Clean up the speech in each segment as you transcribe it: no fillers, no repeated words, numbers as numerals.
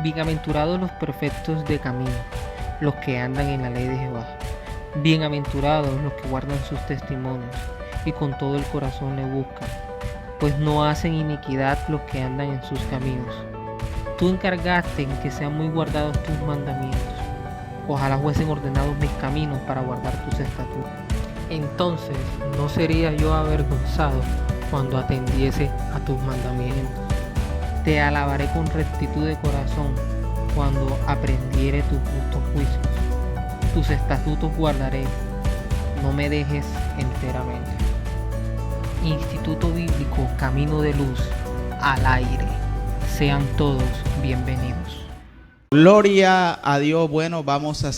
Bienaventurados los perfectos de camino, los que andan en la ley de Jehová. Bienaventurados los que guardan sus testimonios y con todo el corazón le buscan, pues no hacen iniquidad los que andan en sus caminos. Tú encargaste en que sean muy guardados tus mandamientos. Ojalá fuesen ordenados mis caminos para guardar tus estatutos. Entonces no sería yo avergonzado cuando atendiese a tus mandamientos. Te alabaré con rectitud de corazón cuando aprendiere tus justos juicios. Tus estatutos guardaré, no me dejes enteramente. Instituto Bíblico Camino de Luz al aire. Sean todos bienvenidos. Gloria a Dios. Bueno, vamos a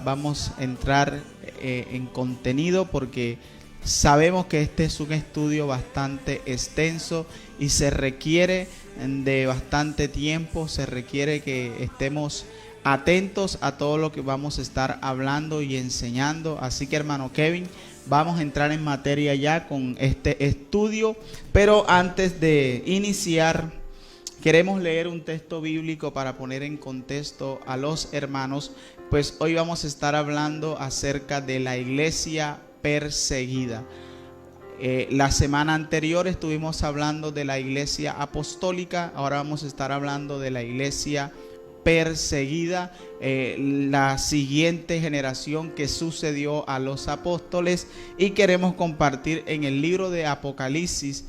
vamos a entrar en contenido porque sabemos que este es un estudio bastante extenso y se requiere de bastante tiempo, se requiere que estemos atentos a todo lo que vamos a estar hablando y enseñando. Así que, hermano Kevin, vamos a entrar en materia ya con este estudio, pero antes de iniciar, queremos leer un texto bíblico para poner en contexto a los hermanos, pues hoy vamos a estar hablando acerca de la iglesia perseguida. La semana anterior estuvimos hablando de la iglesia apostólica, ahora vamos a estar hablando de la iglesia perseguida, la siguiente generación que sucedió a los apóstoles, y queremos compartir en el libro de Apocalipsis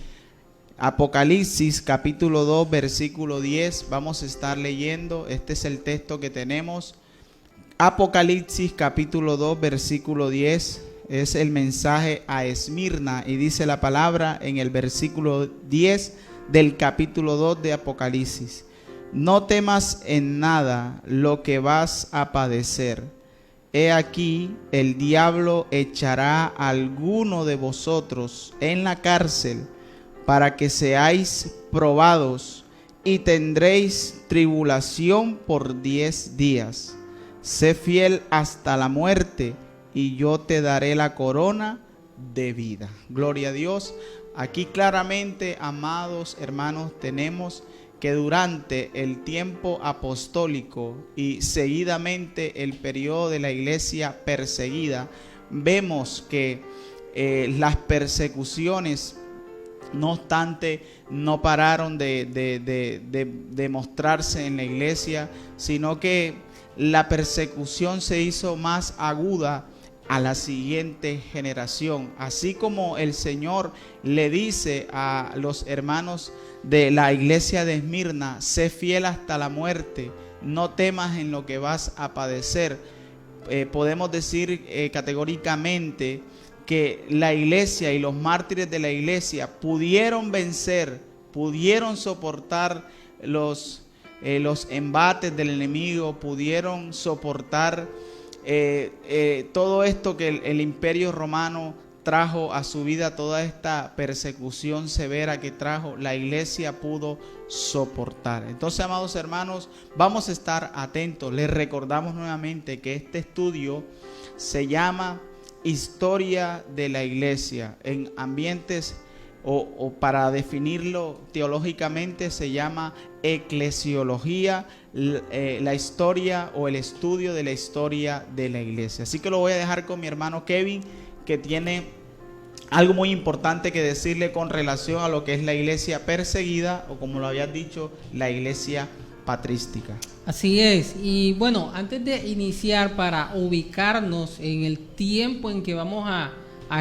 capítulo 2 versículo 10. Vamos a estar leyendo, este es el texto que tenemos. Apocalipsis capítulo 2 versículo 10 es el mensaje a Esmirna, y dice la palabra en el versículo 10 del capítulo 2 de Apocalipsis: no temas en nada lo que vas a padecer. He aquí, el diablo echará a alguno de vosotros en la cárcel para que seáis probados, y tendréis tribulación por 10 días. Sé fiel hasta la muerte, y yo te daré la corona de vida. Gloria a Dios. Aquí claramente, amados hermanos, tenemos que durante el tiempo apostólico y seguidamente el periodo de la iglesia perseguida, vemos que las persecuciones, no obstante, no pararon de mostrarse en la iglesia, sino que la persecución se hizo más aguda a la siguiente generación. Así como el Señor le dice a los hermanos de la iglesia de Esmirna: sé fiel hasta la muerte, no temas en lo que vas a padecer. Podemos decir categóricamente que la iglesia y los mártires de la iglesia pudieron vencer, pudieron soportar los embates del enemigo, pudieron soportar todo esto que el imperio romano trajo a su vida, toda esta persecución severa que trajo, la iglesia pudo soportar. Entonces, amados hermanos, vamos a estar atentos. Les recordamos nuevamente que este estudio se llama Historia de la Iglesia. En ambientes o para definirlo teológicamente se llama eclesiología, la historia o el estudio de la historia de la iglesia. Así que lo voy a dejar con mi hermano Kevin, que tiene algo muy importante que decirle con relación a lo que es la iglesia perseguida, o como lo habías dicho, la iglesia patrística. Así es. Y bueno, antes de iniciar, para ubicarnos en el tiempo en que vamos a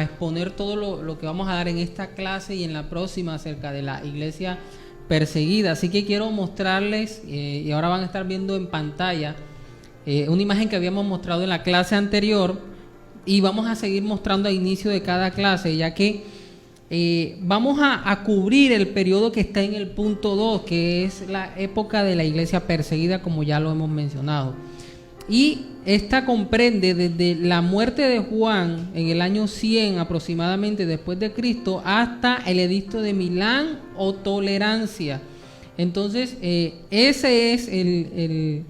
exponer todo lo que vamos a dar en esta clase y en la próxima acerca de la iglesia perseguida, así que quiero mostrarles, y ahora van a estar viendo en pantalla una imagen que habíamos mostrado en la clase anterior, y vamos a seguir mostrando a inicio de cada clase, ya que vamos a cubrir el periodo que está en el punto 2, que es la época de la iglesia perseguida, como ya lo hemos mencionado. Y esta comprende desde la muerte de Juan en el año 100 aproximadamente después de Cristo hasta el edicto de Milán o tolerancia. Entonces ese es el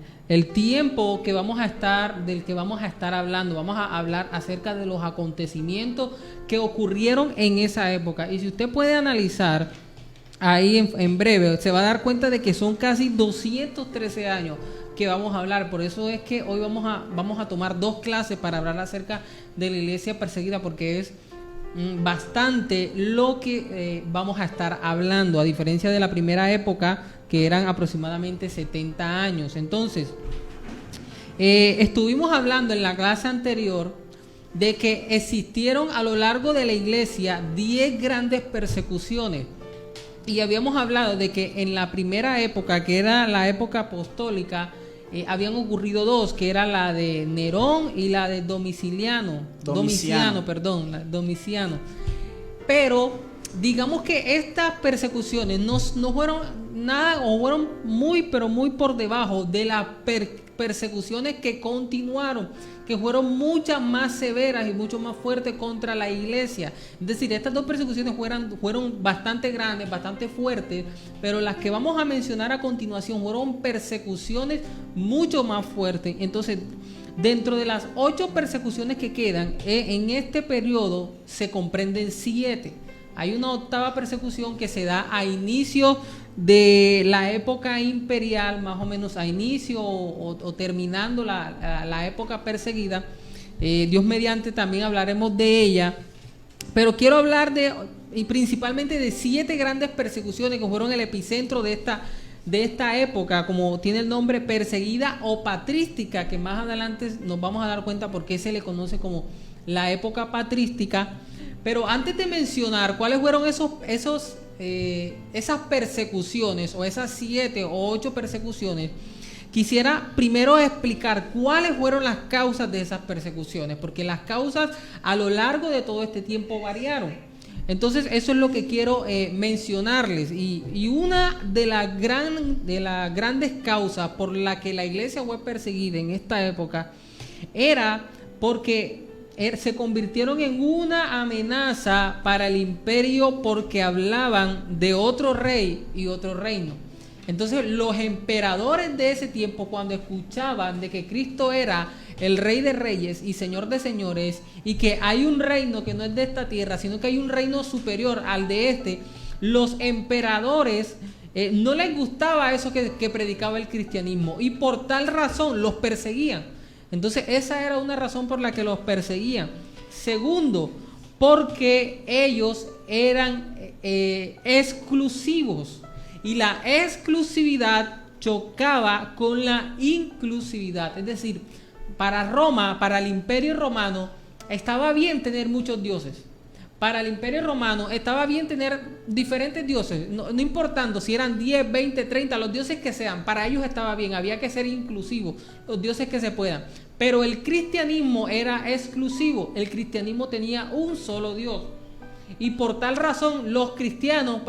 tiempo que del que vamos a estar hablando. Vamos a hablar acerca de los acontecimientos que ocurrieron en esa época. Y si usted puede analizar ahí en breve. Se va a dar cuenta de que son casi 213 años que vamos a hablar. Por eso es que hoy vamos a tomar 2 clases para hablar acerca de la iglesia perseguida, porque es bastante lo que vamos a estar hablando, a diferencia de la primera época, que eran aproximadamente 70 años. Entonces, estuvimos hablando en la clase anterior de que existieron a lo largo de la iglesia 10 grandes persecuciones. Y habíamos hablado de que en la primera época, que era la época apostólica, habían ocurrido 2, que era la de Nerón y la de Domiciano. Pero digamos que estas persecuciones no fueron nada, o fueron muy por debajo de las persecuciones que continuaron, que fueron muchas más severas y mucho más fuertes contra la iglesia. Es decir, estas 2 persecuciones fueron bastante grandes, bastante fuertes, pero las que vamos a mencionar a continuación fueron persecuciones mucho más fuertes. Entonces, dentro de las 8 persecuciones que quedan, en este periodo se comprenden 7. Hay una 8ª persecución que se da a inicio de la época imperial, más o menos a inicio o terminando la época perseguida. Dios mediante también hablaremos de ella, pero quiero hablar principalmente de 7 grandes persecuciones que fueron el epicentro de esta época, como tiene el nombre, perseguida o patrística, que más adelante nos vamos a dar cuenta por qué se le conoce como la época patrística. Pero antes de mencionar cuáles fueron esas persecuciones, o esas 7 o 8 persecuciones, quisiera primero explicar cuáles fueron las causas de esas persecuciones, porque las causas a lo largo de todo este tiempo variaron. Entonces eso es lo que quiero mencionarles, y una de las grandes causas por la que la iglesia fue perseguida en esta época era porque se convirtieron en una amenaza para el imperio, porque hablaban de otro rey y otro reino. Entonces los emperadores de ese tiempo, cuando escuchaban de que Cristo era el Rey de Reyes y Señor de Señores, y que hay un reino que no es de esta tierra, sino que hay un reino superior al de este, los emperadores no les gustaba eso que predicaba el cristianismo, y por tal razón los perseguían. Entonces esa era una razón por la que los perseguían. Segundo, porque ellos eran exclusivos, y la exclusividad chocaba con la inclusividad. Es decir, para Roma, para el imperio romano, estaba bien tener muchos dioses. Para el imperio romano estaba bien tener diferentes dioses, no importando si eran 10, 20, 30, los dioses que sean. Para ellos estaba bien, había que ser inclusivos, los dioses que se puedan. Pero el cristianismo era exclusivo, el cristianismo tenía un solo Dios. Y por tal razón los cristianos,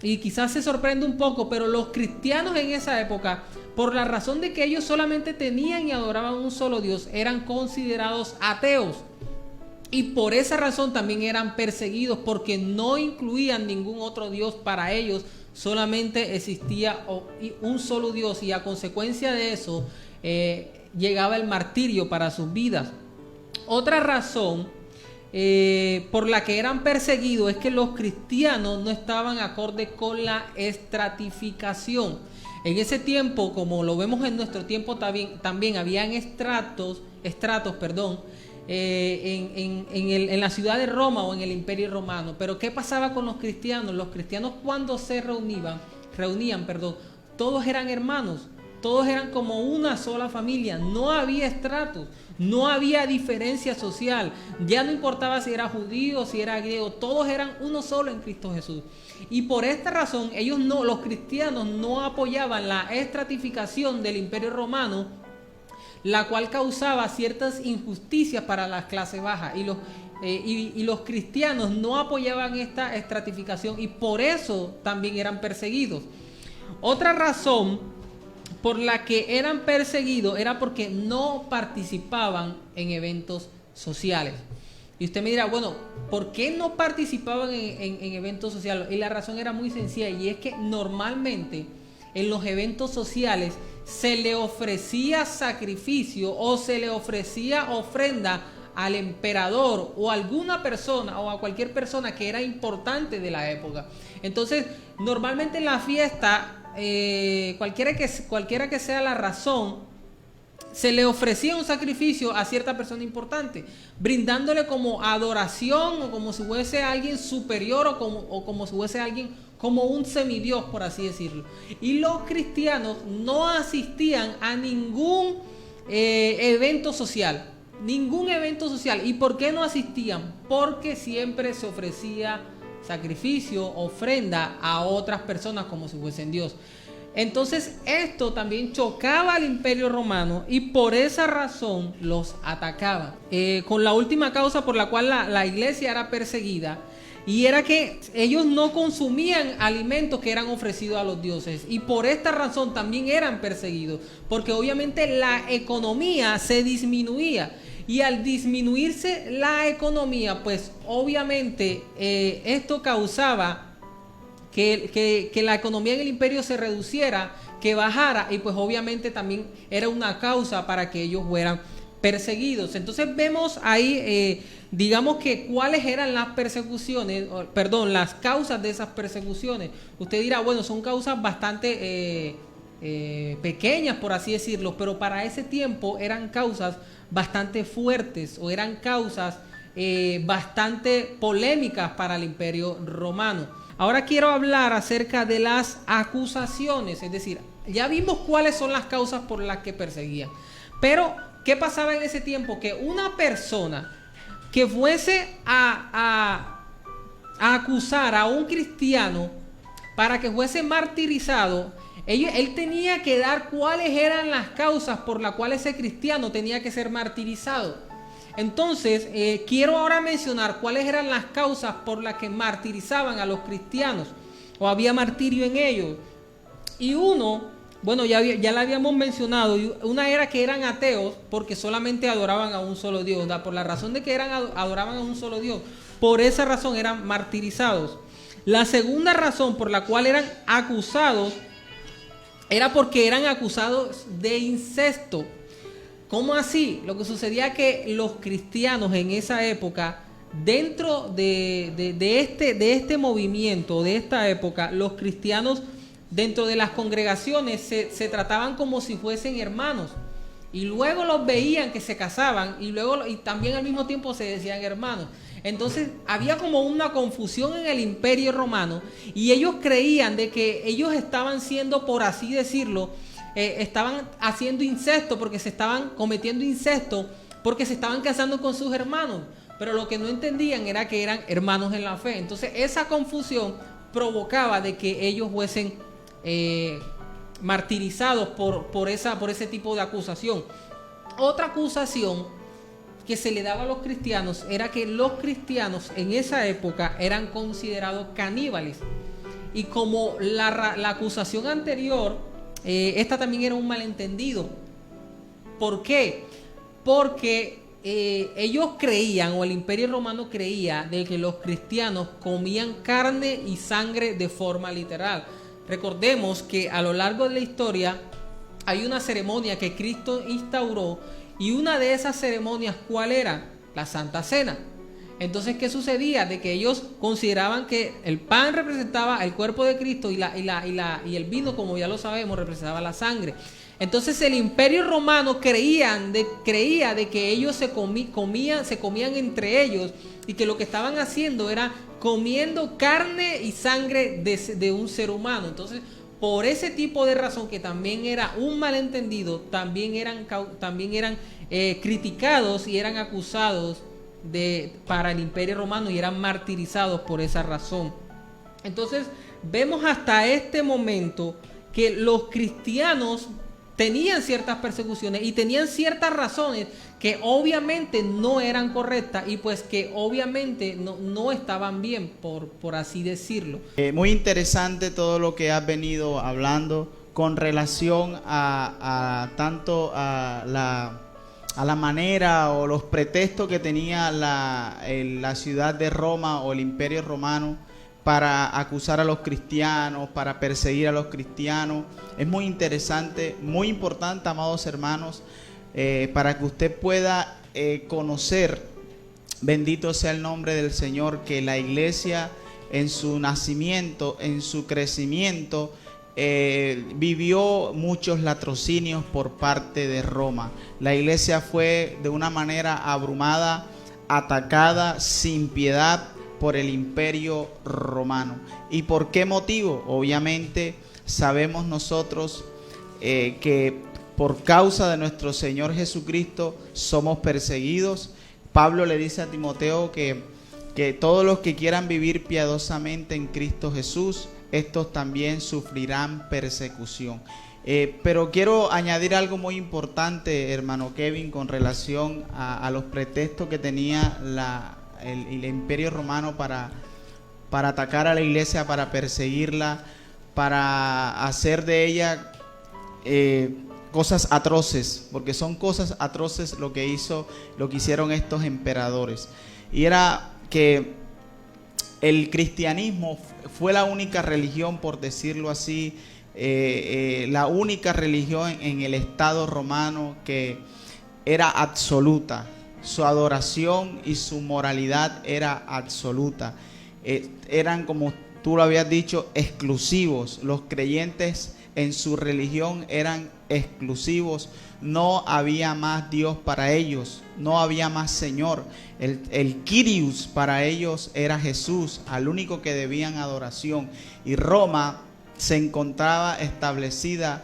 y quizás se sorprende un poco, pero los cristianos en esa época, por la razón de que ellos solamente tenían y adoraban un solo Dios, eran considerados ateos. Y por esa razón también eran perseguidos, porque no incluían ningún otro Dios para ellos. Solamente existía un solo Dios, y a consecuencia de eso llegaba el martirio para sus vidas. Otra razón por la que eran perseguidos es que los cristianos no estaban acorde con la estratificación. En ese tiempo, como lo vemos en nuestro tiempo también habían estratos, en la ciudad de Roma o en el imperio romano. Pero ¿qué pasaba con los cristianos? Los cristianos, cuando se reunían, todos eran hermanos, todos eran como una sola familia. No había estratos, no había diferencia social. Ya no importaba si era judío, si era griego, todos eran uno solo en Cristo Jesús. Y por esta razón los cristianos no apoyaban la estratificación del imperio romano, la cual causaba ciertas injusticias para las clases bajas, y los cristianos no apoyaban esta estratificación, y por eso también eran perseguidos. Otra razón por la que eran perseguidos era porque no participaban en eventos sociales. Y usted me dirá, bueno, ¿por qué no participaban en eventos sociales? Y la razón era muy sencilla, y es que normalmente en los eventos sociales se le ofrecía sacrificio o se le ofrecía ofrenda al emperador o a alguna persona o a cualquier persona que era importante de la época. Entonces, normalmente en la fiesta, cualquiera que sea la razón, se le ofrecía un sacrificio a cierta persona importante, brindándole como adoración o como si fuese alguien superior o como si fuese alguien como un semidios, por así decirlo. Y los cristianos no asistían a ningún evento social. Ningún evento social. ¿Y por qué no asistían? Porque siempre se ofrecía sacrificio, ofrenda a otras personas como si fuesen Dios. Entonces esto también chocaba al Imperio Romano y por esa razón los atacaba. Con la última causa por la cual la iglesia era perseguida, y era que ellos no consumían alimentos que eran ofrecidos a los dioses, y por esta razón también eran perseguidos, porque obviamente la economía se disminuía, y al disminuirse la economía, pues obviamente esto causaba que la economía en el imperio se reduciera, que bajara, y pues obviamente también era una causa para que ellos fueran perseguidos. Entonces vemos ahí, digamos que cuáles eran las persecuciones, las causas de esas persecuciones. Usted dirá, bueno, son causas bastante pequeñas, por así decirlo, pero para ese tiempo eran causas bastante fuertes, o eran causas bastante polémicas para el Imperio Romano. Ahora quiero hablar acerca de las acusaciones, es decir, ya vimos cuáles son las causas por las que perseguían. Pero, ¿qué pasaba en ese tiempo? Que una persona que fuese a acusar a un cristiano para que fuese martirizado, él tenía que dar cuáles eran las causas por las cuales ese cristiano tenía que ser martirizado. Entonces, quiero ahora mencionar cuáles eran las causas por las que martirizaban a los cristianos, o había martirio en ellos. Y uno, bueno, ya la habíamos mencionado, una era que eran ateos porque solamente adoraban a un solo Dios, ¿verdad? Por la razón de que adoraban a un solo Dios, por esa razón eran martirizados. La segunda razón por la cual eran acusados era porque eran acusados de incesto. ¿Cómo así? Lo que sucedía es que los cristianos en esa época, dentro de este movimiento, de esta época, los cristianos dentro de las congregaciones se trataban como si fuesen hermanos. Y luego los veían que se casaban y también al mismo tiempo se decían hermanos. Entonces había como una confusión en el Imperio Romano, y ellos creían de que ellos estaban siendo, por así decirlo, estaban haciendo incesto, porque se estaban cometiendo incesto, porque se estaban casando con sus hermanos, pero lo que no entendían era que eran hermanos en la fe. Entonces esa confusión provocaba de que ellos fuesen martirizados por ese tipo de acusación. Otra acusación que se le daba a los cristianos era que los cristianos en esa época eran considerados caníbales, y como la acusación anterior, esta también era un malentendido. ¿Por qué? Porque ellos creían, o el Imperio Romano creía, de que los cristianos comían carne y sangre de forma literal. Recordemos que a lo largo de la historia hay una ceremonia que Cristo instauró, y una de esas ceremonias, ¿cuál era? La Santa Cena. Entonces, ¿qué sucedía? De que ellos consideraban que el pan representaba el cuerpo de Cristo, y el vino, como ya lo sabemos, representaba la sangre. Entonces el Imperio Romano creía de que ellos se comían entre ellos, y que lo que estaban haciendo era comiendo carne y sangre de un ser humano. Entonces, por ese tipo de razón, que también era un malentendido, también eran criticados y eran acusados para el Imperio Romano, y eran martirizados por esa razón. Entonces vemos hasta este momento que los cristianos tenían ciertas persecuciones y tenían ciertas razones que obviamente no eran correctas, y pues que obviamente no estaban bien, por así decirlo. Muy interesante todo lo que has venido hablando con relación tanto a la manera o los pretextos que tenía la ciudad de Roma o el Imperio Romano para acusar a los cristianos, para perseguir a los cristianos. Es muy interesante, muy importante, amados hermanos, para que usted pueda conocer, bendito sea el nombre del Señor, que la iglesia en su nacimiento, en su crecimiento, vivió muchos latrocinios por parte de Roma. La iglesia fue de una manera abrumada, atacada sin piedad por el imperio romano. ¿Y por qué motivo? Obviamente sabemos nosotros que por causa de nuestro Señor Jesucristo somos perseguidos. Pablo le dice a Timoteo que todos los que quieran vivir piadosamente en Cristo Jesús, estos también sufrirán persecución. Pero quiero añadir algo muy importante, hermano Kevin, con relación a los pretextos que tenía el imperio romano para atacar a la iglesia, para perseguirla, para hacer de ella cosas atroces, porque son cosas atroces lo que hicieron estos emperadores. Y era que el cristianismo fue la única religión, por decirlo así, la única religión en el Estado romano que era absoluta. Su adoración y su moralidad era absoluta. Eran, como tú lo habías dicho, exclusivos. Los creyentes en su religión eran exclusivos. No había más Dios para ellos, no había más Señor. El Kyrios para ellos era Jesús, al único que debían adoración. Y Roma se encontraba establecida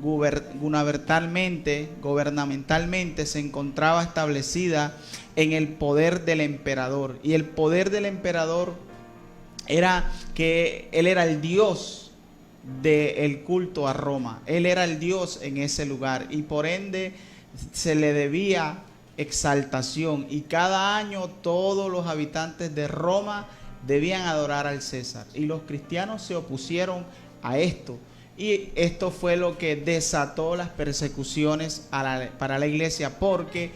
gubernamentalmente, se encontraba establecida en el poder del emperador. Y el poder del emperador era que él era el Dios del culto a Roma. Él era el Dios en ese lugar y por ende se le debía exaltación, y cada año todos los habitantes de Roma debían adorar al César, y los cristianos se opusieron a esto, y esto fue lo que desató las persecuciones para la iglesia, porque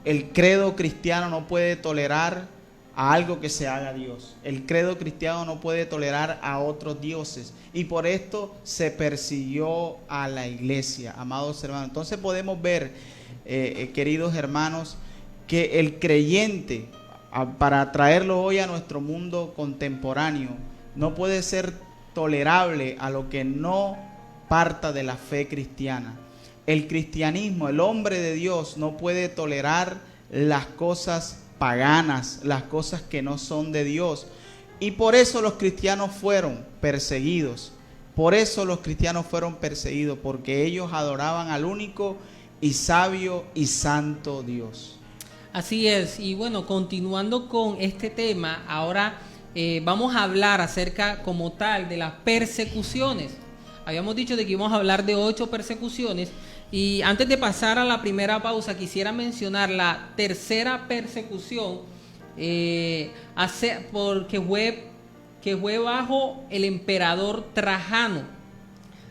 el credo cristiano no puede tolerar a algo que se haga Dios. El credo cristiano no puede tolerar a otros dioses, y por esto se persiguió a la iglesia, amados hermanos. Entonces podemos ver, queridos hermanos, que el creyente, para traerlo hoy a nuestro mundo contemporáneo, no puede ser tolerable a lo que no parta de la fe cristiana. El cristianismo, el hombre de Dios, no puede tolerar las cosas paganas, las cosas que no son de Dios. Y por eso los cristianos fueron perseguidos. Por eso los cristianos fueron perseguidos, porque ellos adoraban al único y sabio y santo Dios. Así es. Y bueno, continuando con este tema, ahora vamos a hablar acerca como tal de las persecuciones. Habíamos dicho de que íbamos a hablar de 8 persecuciones. Y antes de pasar a la primera pausa, quisiera mencionar la tercera persecución, que fue bajo el emperador Trajano,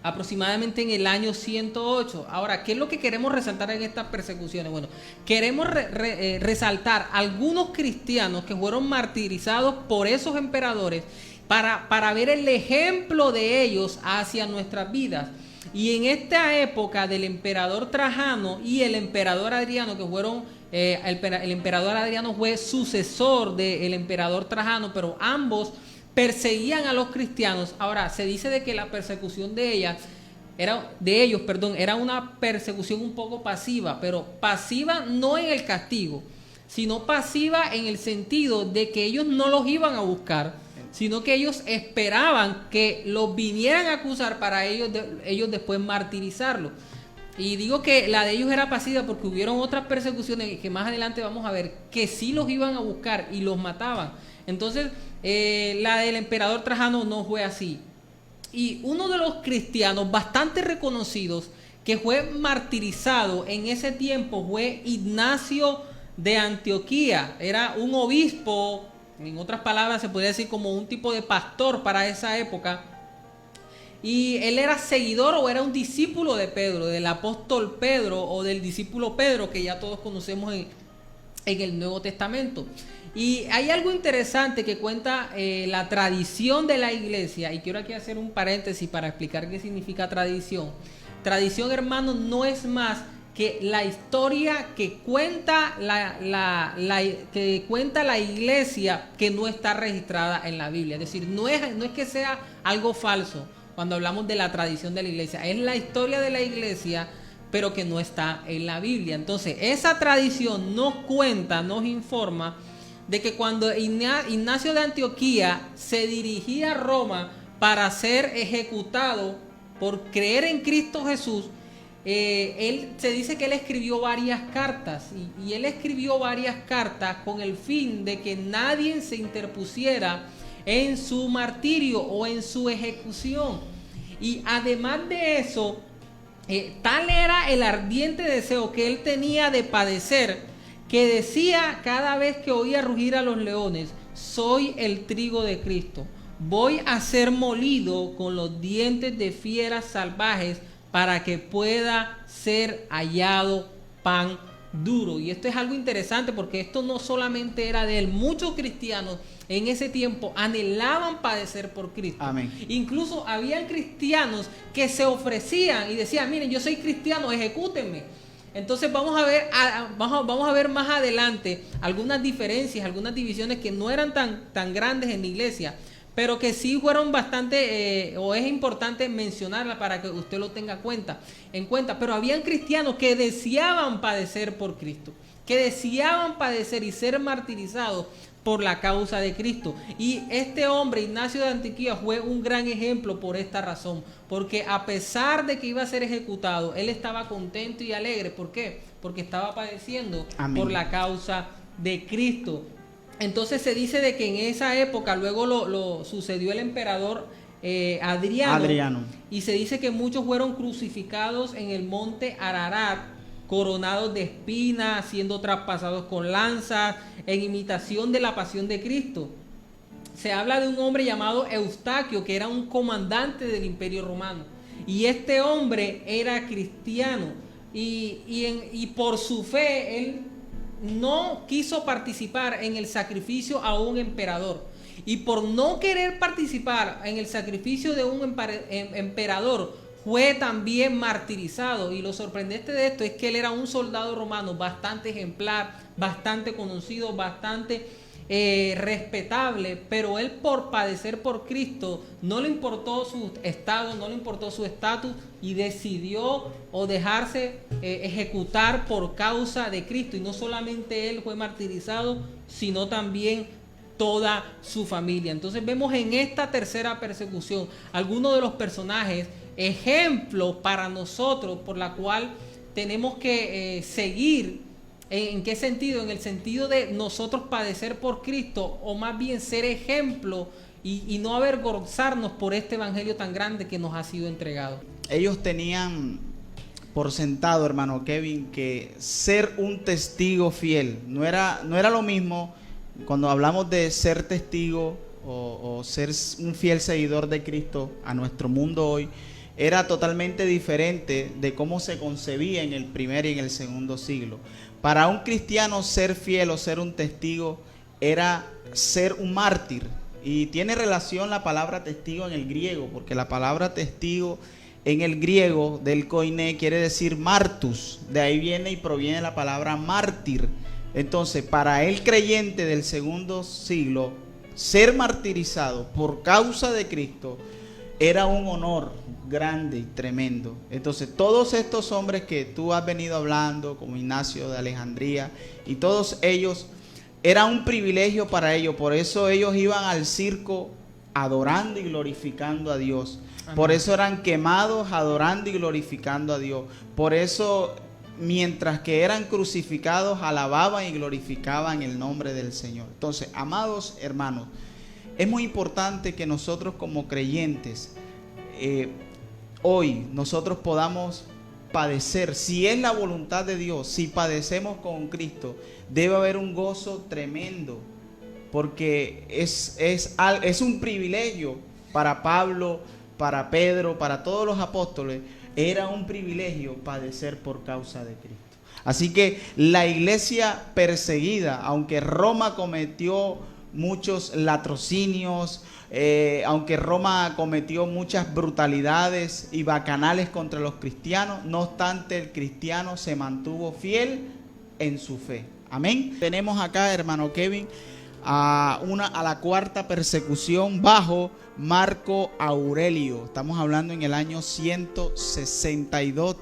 aproximadamente en el año 108. Ahora, ¿qué es lo que queremos resaltar en estas persecuciones? Bueno, queremos resaltar algunos cristianos que fueron martirizados por esos emperadores para ver el ejemplo de ellos hacia nuestras vidas. Y en esta época del emperador Trajano y el emperador Adriano, que fueron, el emperador Adriano fue sucesor del emperador Trajano, pero ambos perseguían a los cristianos. Ahora, se dice de que la persecución de ellos, era una persecución un poco pasiva, pero pasiva no en el castigo, sino pasiva en el sentido de que ellos no los iban a buscar, sino que ellos esperaban que los vinieran a acusar para ellos después martirizarlos. Y digo que la de ellos era pasiva porque hubieron otras persecuciones que más adelante vamos a ver que sí los iban a buscar y los mataban. Entonces la del emperador Trajano no fue así. Y uno de los cristianos bastante reconocidos que fue martirizado en ese tiempo fue Ignacio de Antioquía. Era un obispo, en otras palabras se podría decir como un tipo de pastor para esa época, y él era seguidor o era un discípulo de Pedro, del apóstol Pedro o del discípulo Pedro, que ya todos conocemos en el Nuevo Testamento. Y hay algo interesante que cuenta la tradición de la iglesia, y quiero aquí hacer un paréntesis para explicar qué significa tradición. Tradición, hermanos, no es más que la historia que cuenta que cuenta la iglesia que no está registrada en la Biblia. Es decir, no es que sea algo falso cuando hablamos de la tradición de la iglesia, es la historia de la iglesia, pero que no está en la Biblia. Entonces, esa tradición nos cuenta, nos informa de que cuando Ignacio de Antioquía se dirigía a Roma para ser ejecutado por creer en Cristo Jesús, él se dice que él escribió varias cartas y él escribió varias cartas con el fin de que nadie se interpusiera en su martirio o en su ejecución. Y además de eso, tal era el ardiente deseo que él tenía de padecer, que decía cada vez que oía rugir a los leones: soy el trigo de Cristo, voy a ser molido con los dientes de fieras salvajes para que pueda ser hallado pan duro. Y esto es algo interesante porque esto no solamente era de él. Muchos cristianos en ese tiempo anhelaban padecer por Cristo. Amén. Incluso habían cristianos que se ofrecían y decían: miren, yo soy cristiano, ejecútenme. Entonces vamos a ver más adelante algunas diferencias, algunas divisiones que no eran tan grandes en la iglesia, pero que sí fueron bastante, o es importante mencionarla para que usted lo tenga en cuenta. Pero habían cristianos que deseaban padecer por Cristo, que deseaban padecer y ser martirizados por la causa de Cristo. Y este hombre, Ignacio de Antioquía, fue un gran ejemplo por esta razón, porque a pesar de que iba a ser ejecutado, él estaba contento y alegre. ¿Por qué? Porque estaba padeciendo por la causa de Cristo. Entonces se dice de que en esa época luego lo sucedió el emperador Adriano, y se dice que muchos fueron crucificados en el monte Ararat, coronados de espinas, siendo traspasados con lanzas, en imitación de la pasión de Cristo. Se habla de un hombre llamado Eustaquio, que era un comandante del Imperio Romano, y este hombre era cristiano, y por su fe él no quiso participar en el sacrificio a un emperador, y por no querer participar en el sacrificio de un emperador fue también martirizado. Y lo sorprendente de esto es que él era un soldado romano bastante ejemplar, bastante conocido, bastante respetable, pero él, por padecer por Cristo, no le importó su estado, no le importó su estatus, y decidió dejarse ejecutar por causa de Cristo. Y no solamente él fue martirizado, sino también toda su familia. Entonces vemos en esta tercera persecución algunos de los personajes ejemplo para nosotros, por la cual tenemos que seguir. ¿En qué sentido? En el sentido de nosotros padecer por Cristo, o más bien ser ejemplo y no avergonzarnos por este evangelio tan grande que nos ha sido entregado. Ellos tenían por sentado, hermano Kevin, que ser un testigo fiel no era lo mismo. Cuando hablamos de ser testigo o ser un fiel seguidor de Cristo a nuestro mundo hoy, era totalmente diferente de cómo se concebía en el primer y en el segundo siglo. Para un cristiano, ser fiel o ser un testigo era ser un mártir. Y tiene relación la palabra testigo en el griego, porque la palabra testigo en el griego del koiné quiere decir martus. De ahí viene y proviene la palabra mártir. Entonces, para el creyente del segundo siglo, ser martirizado por causa de Cristo era un honor grande y tremendo. Entonces, todos estos hombres que tú has venido hablando, como Ignacio de Alejandría, y todos ellos, era un privilegio para ellos. Por eso ellos iban al circo adorando y glorificando a Dios. Amén. Por eso eran quemados adorando y glorificando a Dios. Por eso, mientras que eran crucificados, alababan y glorificaban el nombre del Señor. Entonces, amados hermanos, es muy importante que nosotros como creyentes hoy nosotros podamos padecer. Si es la voluntad de Dios, si padecemos con Cristo, debe haber un gozo tremendo, porque es un privilegio para Pablo, para Pedro, para todos los apóstoles. Era un privilegio padecer por causa de Cristo. Así que la iglesia perseguida, aunque Roma cometió muchos latrocinios, aunque Roma cometió muchas brutalidades y bacanales contra los cristianos, no obstante el cristiano se mantuvo fiel en su fe. Amén. Tenemos acá, hermano Kevin, a la cuarta persecución bajo Marco Aurelio. Estamos hablando en el año 162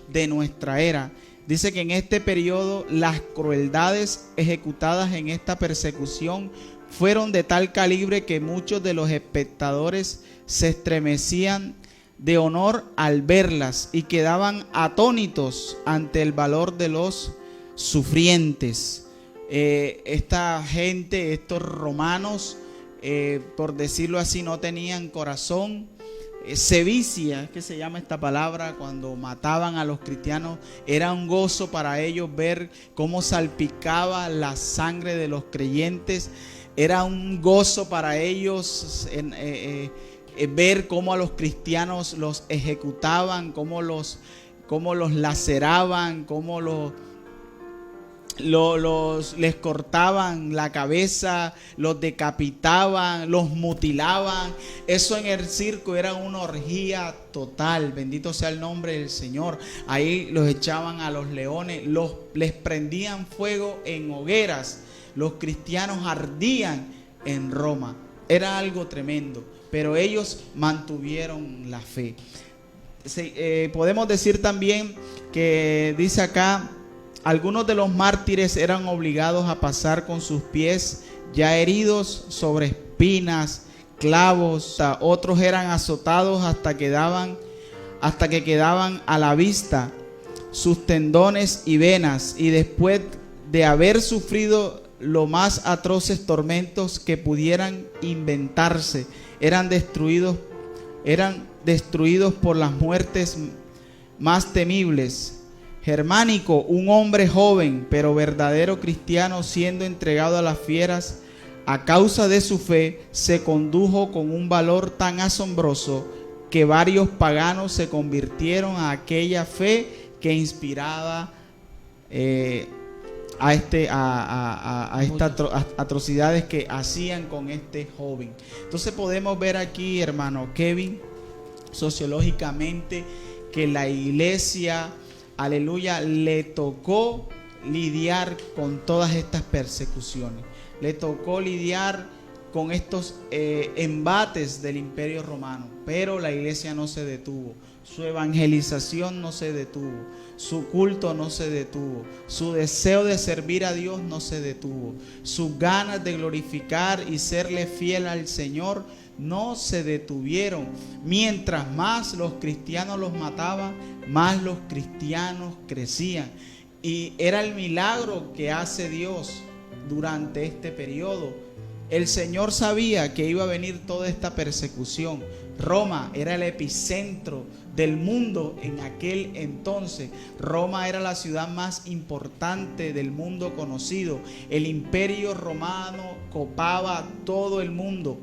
de nuestra era. Dice que en este periodo las crueldades ejecutadas en esta persecución fueron de tal calibre que muchos de los espectadores se estremecían de honor al verlas y quedaban atónitos ante el valor de los sufrientes. Esta gente, estos romanos, por decirlo así, no tenían corazón. Sevicia, es que se llama esta palabra, cuando mataban a los cristianos, era un gozo para ellos ver cómo salpicaba la sangre de los creyentes. Era un gozo para ellos ver cómo a los cristianos los ejecutaban, cómo los laceraban, cómo les cortaban la cabeza, los decapitaban, los mutilaban. Eso en el circo era una orgía total. Bendito sea el nombre del Señor. Ahí los echaban a los leones, les prendían fuego en hogueras. Los cristianos ardían en Roma. Era algo tremendo, pero ellos mantuvieron la fe. Podemos decir también que dice acá: algunos de los mártires eran obligados a pasar con sus pies ya heridos sobre espinas, clavos. Otros eran azotados hasta que quedaban a la vista sus tendones y venas, y después de haber sufrido los más atroces tormentos que pudieran inventarse, eran destruidos por las muertes más temibles. Germánico, un hombre joven pero verdadero cristiano, siendo entregado a las fieras a causa de su fe, se condujo con un valor tan asombroso que varios paganos se convirtieron a aquella fe que inspiraba a estas atrocidades que hacían con este joven. Entonces podemos ver aquí, hermano Kevin, sociológicamente, que la iglesia, aleluya, le tocó lidiar con todas estas persecuciones. Le tocó lidiar con estos embates del Imperio Romano, pero la iglesia no se detuvo. Su evangelización no se detuvo, su culto no se detuvo, su deseo de servir a Dios no se detuvo, sus ganas de glorificar y serle fiel al Señor no se detuvieron. Mientras más los cristianos los mataban, más los cristianos crecían. Y era el milagro que hace Dios durante este periodo. El Señor sabía que iba a venir toda esta persecución. Roma era el epicentro del mundo en aquel entonces. Roma era la ciudad más importante del mundo conocido. El imperio romano copaba todo el mundo.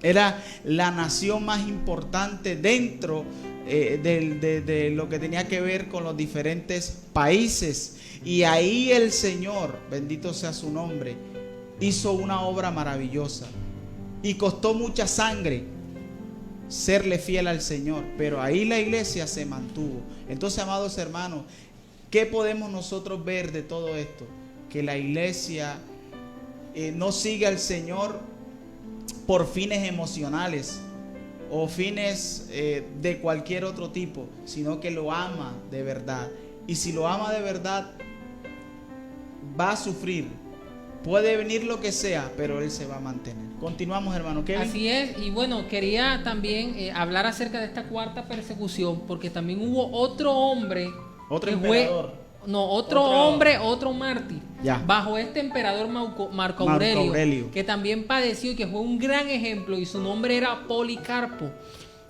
Era la nación más importante dentro de lo que tenía que ver con los diferentes países. Y ahí el Señor, bendito sea su nombre, hizo una obra maravillosa. Y costó mucha sangre serle fiel al Señor, pero ahí la iglesia se mantuvo. Entonces, amados hermanos, ¿qué podemos nosotros ver de todo esto? Que la iglesia no sigue al Señor por fines emocionales o fines de cualquier otro tipo, sino que lo ama de verdad. Y si lo ama de verdad, va a sufrir. Puede venir lo que sea, pero él se va a mantener. Continuamos, hermano Kevin. Así es, y bueno, quería también hablar acerca de esta cuarta persecución, porque también hubo otro hombre, otro emperador. Otro mártir, ya, bajo este emperador Marco Aurelio, que también padeció y que fue un gran ejemplo, y su nombre era Policarpo.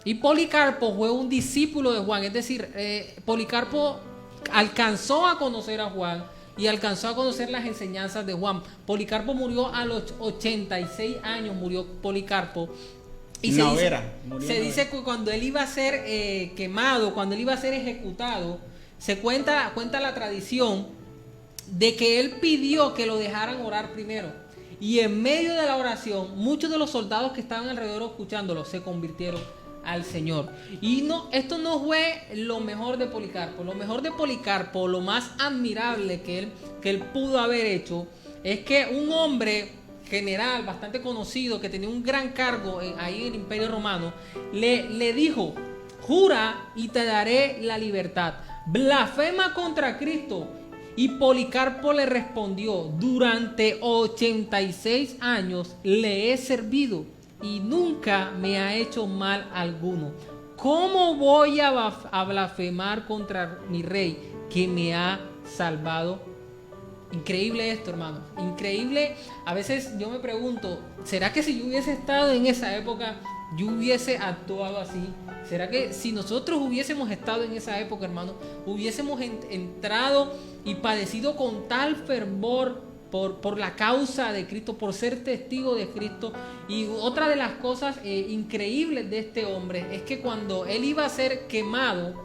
Y Policarpo fue un discípulo de Juan, es decir, Policarpo alcanzó a conocer a Juan y alcanzó a conocer las enseñanzas de Juan. Policarpo murió a los 86 años, murió Policarpo. Y se dice que cuando él iba a ser quemado, cuando él iba a ser ejecutado, se cuenta la tradición de que él pidió que lo dejaran orar primero. y en medio de la oración, muchos de los soldados que estaban alrededor escuchándolo se convirtieron al Señor. Y no, esto no fue lo mejor de Policarpo. Lo mejor de Policarpo, lo más admirable que él pudo haber hecho, es que un hombre general bastante conocido, que tenía un gran cargo ahí en el Imperio Romano, le dijo: jura y te daré la libertad. Blasfema contra Cristo. Y Policarpo le respondió: durante 86 años le he servido y nunca me ha hecho mal alguno. ¿Cómo voy a blasfemar contra mi rey que me ha salvado? Increíble esto, hermano. Increíble. A veces yo me pregunto, ¿será que si yo hubiese estado en esa época, yo hubiese actuado así? ¿Será que si nosotros hubiésemos estado en esa época, hermano, hubiésemos entrado y padecido con tal fervor por la causa de Cristo, por ser testigo de Cristo? Y otra de las cosas increíbles de este hombre es que cuando él iba a ser quemado,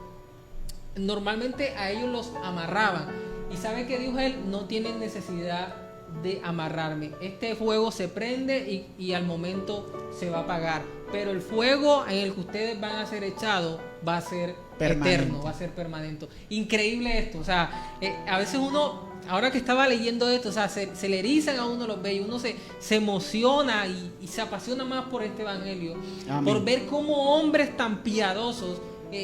normalmente a ellos los amarraban. ¿Y sabe qué dijo él? No tienen necesidad de amarrarme. Este fuego se prende y al momento se va a apagar. Pero el fuego en el que ustedes van a ser echados va a ser eterno, va a ser permanente. Increíble esto. O sea, a veces uno, ahora que estaba leyendo esto, o sea, se le erizan a uno los vellos, uno se emociona y se apasiona más por este evangelio. Amén. Por ver cómo hombres tan piadosos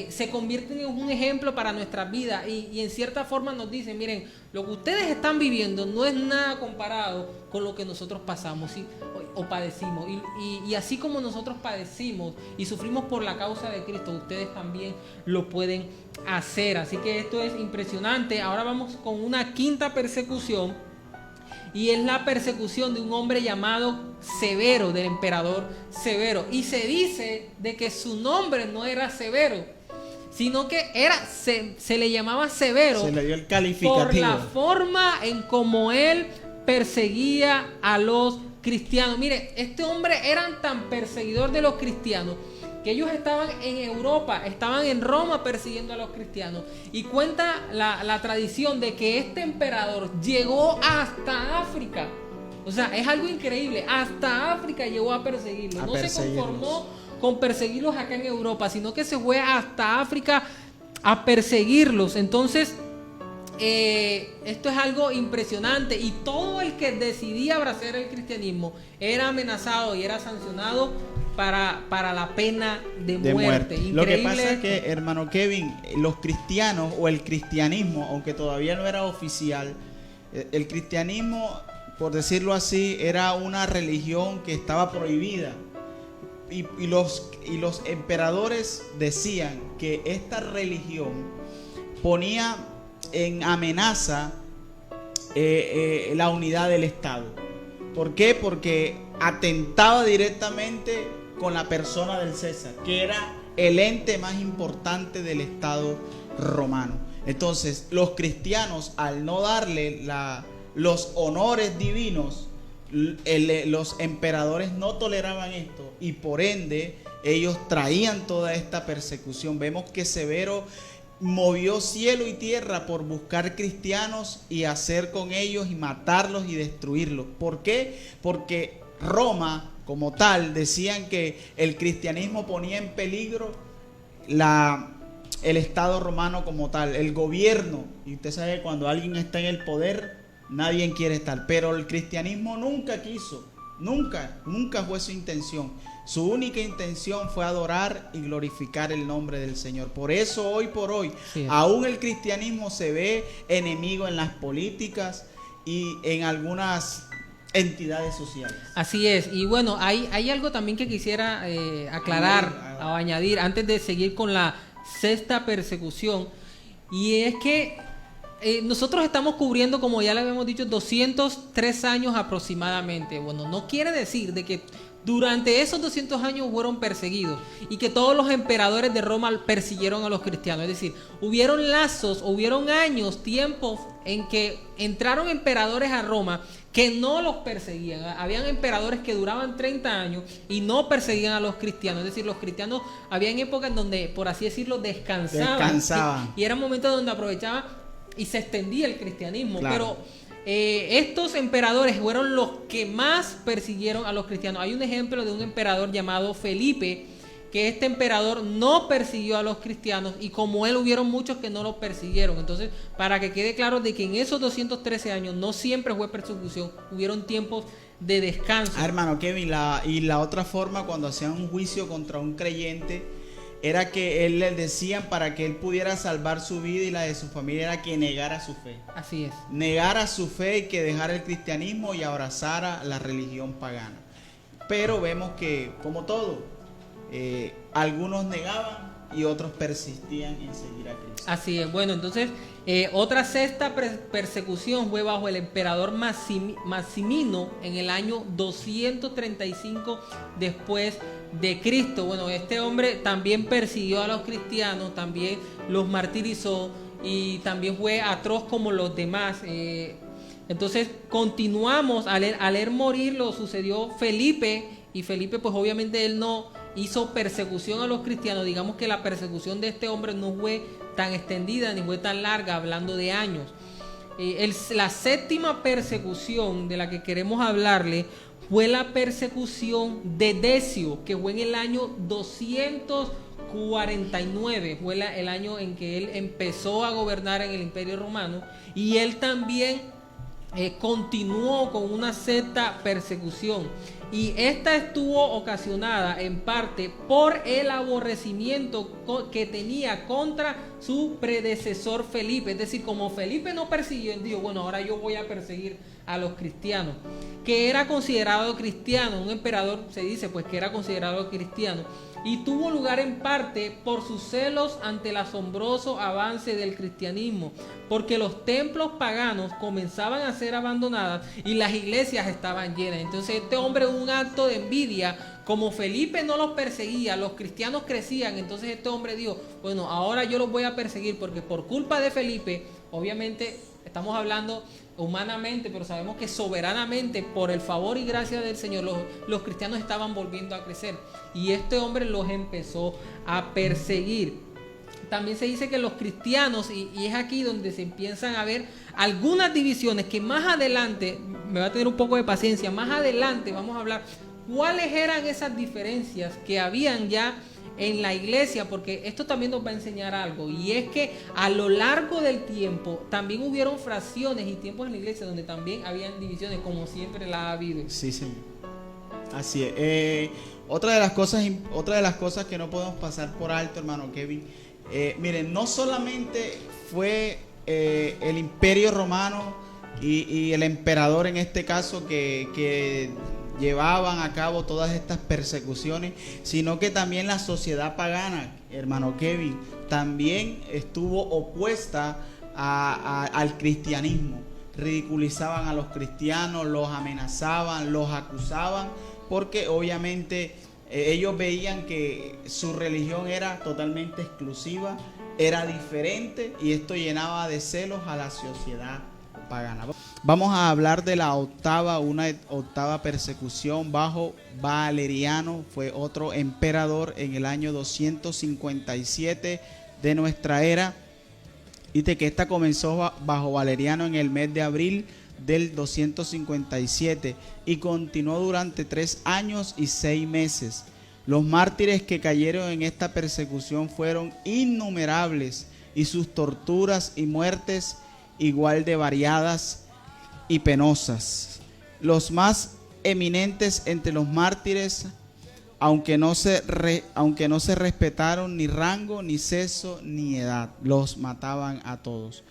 se convierten en un ejemplo para nuestras vidas y en cierta forma nos dicen: miren, lo que ustedes están viviendo no es nada comparado con lo que nosotros pasamos o padecimos, y así como nosotros padecimos y sufrimos por la causa de Cristo, ustedes también lo pueden hacer. Así que esto es impresionante. Ahora vamos con una quinta persecución, y es la persecución de un hombre llamado Severo, del emperador Severo. Y se dice de que su nombre no era Severo, sino que se le llamaba Severo. Se le dio el calificativo por la forma en como él perseguía a los cristianos. Mire, este hombre era tan perseguidor de los cristianos que ellos estaban en Europa, estaban en Roma persiguiendo a los cristianos. Y cuenta la tradición de que este emperador llegó hasta África. O sea, es algo increíble. Hasta África llegó a perseguirlos. No se conformó con perseguirlos acá en Europa, sino que se fue hasta África a perseguirlos. Entonces, esto es algo impresionante, y todo el que decidía abrazar el cristianismo era amenazado y era sancionado para la pena de muerte. Lo que pasa es que, hermano Kevin, los cristianos o el cristianismo, aunque todavía no era oficial, el cristianismo, por decirlo así, era una religión que estaba prohibida. Y los emperadores decían que esta religión ponía en amenaza la unidad del Estado. ¿Por qué? Porque atentaba directamente con la persona del César, que era el ente más importante del Estado romano. Entonces, los cristianos, al no darle los honores divinos, los emperadores no toleraban esto, y por ende ellos traían toda esta persecución. Vemos que Severo movió cielo y tierra por buscar cristianos y hacer con ellos y matarlos y destruirlos. ¿Por qué? Porque Roma como tal decían que el cristianismo ponía en peligro el Estado romano como tal, el gobierno. Y usted sabe, cuando alguien está en el poder, nadie quiere estar. Pero el cristianismo nunca quiso, nunca fue su intención. Su única intención fue adorar y glorificar el nombre del Señor. Por eso hoy por hoy, sí, aún el cristianismo se ve enemigo en las políticas y en algunas entidades sociales. Así es. Y bueno, hay algo también que quisiera aclarar o añadir antes de seguir con la sexta persecución, y es que nosotros estamos cubriendo, como ya le habíamos dicho, 203 años aproximadamente. Bueno, no quiere decir de que durante esos 200 años fueron perseguidos y que todos los emperadores de Roma persiguieron a los cristianos. Es decir, hubieron lazos, hubieron años, tiempos en que entraron emperadores a Roma que no los perseguían. Habían emperadores que duraban 30 años y no perseguían a los cristianos. Es decir, los cristianos, habían épocas donde, por así decirlo, descansaban. Y eran momentos donde aprovechaban y se extendía el cristianismo. Claro. Pero estos emperadores fueron los que más persiguieron a los cristianos. Hay un ejemplo de un emperador llamado Felipe, que este emperador no persiguió a los cristianos, y como él hubieron muchos que no los persiguieron. Entonces, para que quede claro de que en esos 213 años no siempre fue persecución, hubieron tiempos de descanso. Hermano Kevin, la otra forma cuando hacían un juicio contra un creyente era que él les decían, para que él pudiera salvar su vida y la de su familia, era que negara su fe. Así es. Negara su fe y que dejara el cristianismo y abrazara la religión pagana. Pero vemos que, como todo, algunos negaban y otros persistían en seguir a Cristo. Así es. Bueno, entonces otra sexta persecución fue bajo el emperador Maximino en el año 235 después de Cristo. Bueno, este hombre también persiguió a los cristianos, también los martirizó y también fue atroz como los demás. Entonces continuamos al leer morir lo sucedió Felipe, y Felipe pues obviamente él no hizo persecución a los cristianos. Digamos que la persecución de este hombre no fue tan extendida ni fue tan larga, hablando de años. La séptima persecución de la que queremos hablarle fue la persecución de Decio, que fue en el año 249, fue el año en que él empezó a gobernar en el Imperio Romano, y él también continuó con una sexta persecución, y esta estuvo ocasionada en parte por el aborrecimiento que tenía contra su predecesor Felipe. Es decir, como Felipe no persiguió, él dijo, bueno, ahora yo voy a perseguir a los cristianos, que era considerado cristiano. Un emperador, se dice pues que era considerado cristiano, y tuvo lugar en parte por sus celos ante el asombroso avance del cristianismo, porque los templos paganos comenzaban a ser abandonados y las iglesias estaban llenas. Entonces este hombre, un acto de envidia, como Felipe no los perseguía, los cristianos crecían, entonces este hombre dijo, bueno, ahora yo los voy a perseguir, porque por culpa de Felipe, obviamente estamos hablando humanamente, pero sabemos que soberanamente, por el favor y gracia del Señor, los cristianos estaban volviendo a crecer, y este hombre los empezó a perseguir. También se dice que los cristianos, y es aquí donde se empiezan a ver algunas divisiones, que más adelante, me va a tener un poco de paciencia, más adelante vamos a hablar cuáles eran esas diferencias que habían ya en la iglesia, porque esto también nos va a enseñar algo, y es que a lo largo del tiempo también hubieron fracciones y tiempos en la iglesia donde también habían divisiones, como siempre la ha habido. Sí, señor. Así es. Otra de las cosas que no podemos pasar por alto, hermano Kevin, miren, no solamente fue el Imperio Romano y el emperador en este caso que llevaban a cabo todas estas persecuciones, sino que también la sociedad pagana, hermano Kevin, también estuvo opuesta al cristianismo. Ridiculizaban a los cristianos, los amenazaban, los acusaban, porque obviamente ellos veían que su religión era totalmente exclusiva, era diferente, y esto llenaba de celos a la sociedad pagana. Vamos a hablar de una octava persecución bajo Valeriano. Fue otro emperador en el año 257 de nuestra era. Dice que esta comenzó bajo Valeriano en el mes de abril del 257 y continuó durante 3 años y 6 meses. Los mártires que cayeron en esta persecución fueron innumerables, y sus torturas y muertes igual de variadas y penosas. Los más eminentes entre los mártires, aunque no se respetaron ni rango, ni sexo, ni edad, los mataban a todos.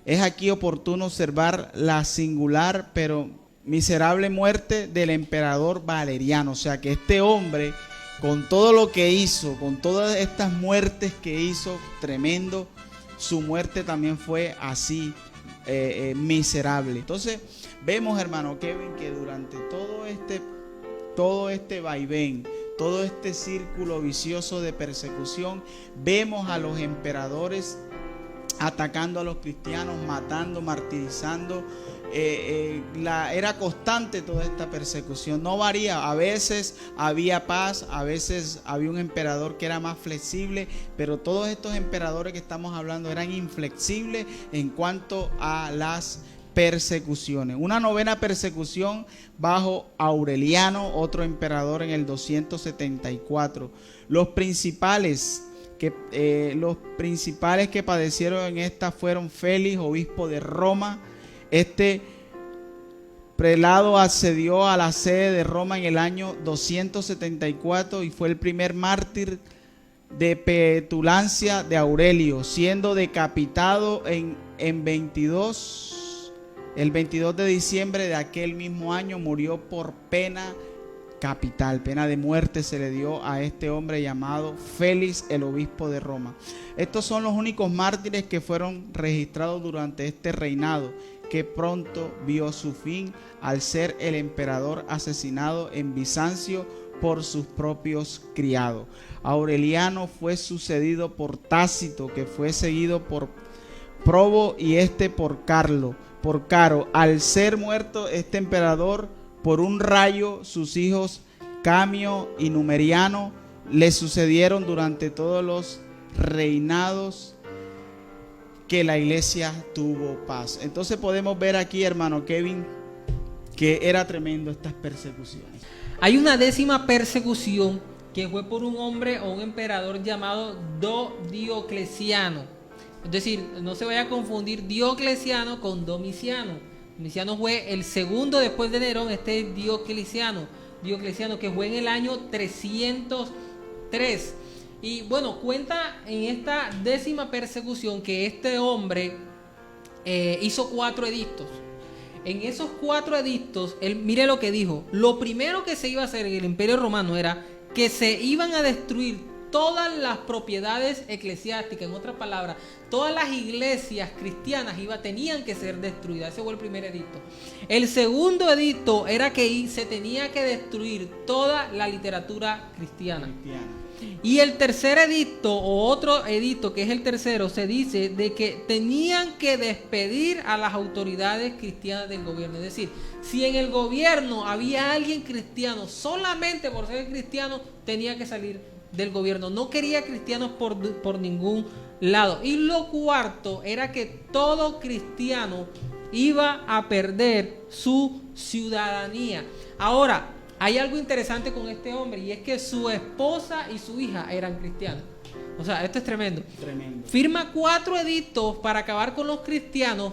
Es aquí oportuno observar la singular pero miserable muerte del emperador Valeriano. O sea que este hombre, con todo lo que hizo, con todas estas muertes que hizo, tremendo, su muerte también fue así, miserable. Entonces vemos, hermano Kevin, que durante todo este vaivén, todo este círculo vicioso de persecución, vemos a los emperadores atacando a los cristianos, matando, martirizando. Era constante toda esta persecución, no varía. A veces había paz, a veces había un emperador que era más flexible, pero todos estos emperadores que estamos hablando eran inflexibles en cuanto a las persecuciones. Una novena persecución bajo Aureliano, otro emperador, en el 274. Los principales que padecieron en esta fueron Félix, obispo de Roma. Este prelado accedió a la sede de Roma en el año 274 y fue el primer mártir de petulancia de Aurelio, siendo decapitado el 22 de diciembre de aquel mismo año. Murió por pena capital, pena de muerte se le dio a este hombre llamado Félix, el obispo de Roma. Estos son los únicos mártires que fueron registrados durante este reinado, que pronto vio su fin al ser el emperador asesinado en Bizancio por sus propios criados. Aureliano fue sucedido por Tácito, que fue seguido por Probo y por Caro. Al ser muerto este emperador por un rayo, sus hijos Camio y Numeriano le sucedieron durante todos los reinados que la iglesia tuvo paz. Entonces podemos ver aquí, hermano Kevin, que era tremendo estas persecuciones. Hay una 10ª persecución que fue por un hombre o un emperador llamado Diocleciano. Es decir, no se vaya a confundir Diocleciano con Domiciano. Domiciano fue el segundo después de Nerón. Este es Diocleciano, que fue en el año 303. Y bueno, cuenta en esta 10ª persecución que este hombre hizo 4 edictos. En esos 4 edictos, mire lo que dijo. Lo primero que se iba a hacer en el Imperio Romano era que se iban a destruir todas las propiedades eclesiásticas. En otras palabras, todas las iglesias cristianas tenían que ser destruidas. Ese fue el primer edicto. El segundo edicto era que se tenía que destruir toda la literatura cristiana. Y el tercer edicto, o otro edicto que es el tercero, se dice de que tenían que despedir a las autoridades cristianas del gobierno. Es decir, si en el gobierno había alguien cristiano, solamente por ser cristiano tenía que salir del gobierno. No quería cristianos por ningún lado. Y lo cuarto era que todo cristiano iba a perder su ciudadanía. Ahora, hay algo interesante con este hombre, y es que su esposa y su hija eran cristianas. O sea, esto es tremendo. Firma 4 edictos para acabar con los cristianos,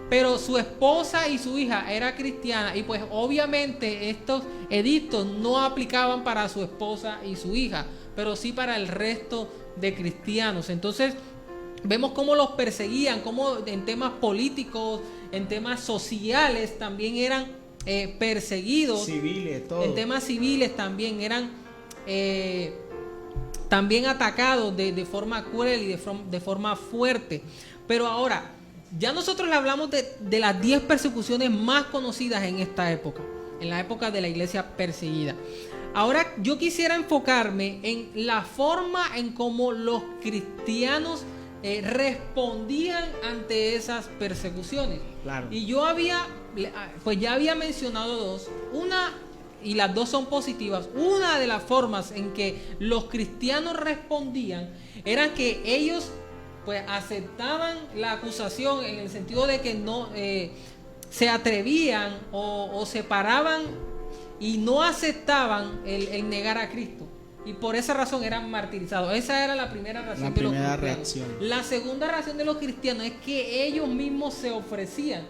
pero su esposa y su hija era cristiana, y pues obviamente estos edictos no aplicaban para su esposa y su hija, pero sí para el resto de cristianos. Entonces vemos cómo los perseguían, cómo en temas políticos, en temas sociales también eran perseguidos, civiles, todo. En temas civiles también eran también atacados de forma cruel y de forma fuerte. Pero ahora, ya nosotros le hablamos de las 10 persecuciones más conocidas en esta época, en la época de la iglesia perseguida. Ahora yo quisiera enfocarme en la forma en cómo los cristianos respondían ante esas persecuciones. Claro. Y yo ya había mencionado 2. Una, y las 2 son positivas. Una de las formas en que los cristianos respondían era que ellos pues aceptaban la acusación, en el sentido de que no se atrevían o se paraban y no aceptaban el negar a Cristo. Y por esa razón eran martirizados. Esa era la primera reacción de los cristianos. Reacción. La segunda reacción de los cristianos es que ellos mismos se ofrecían.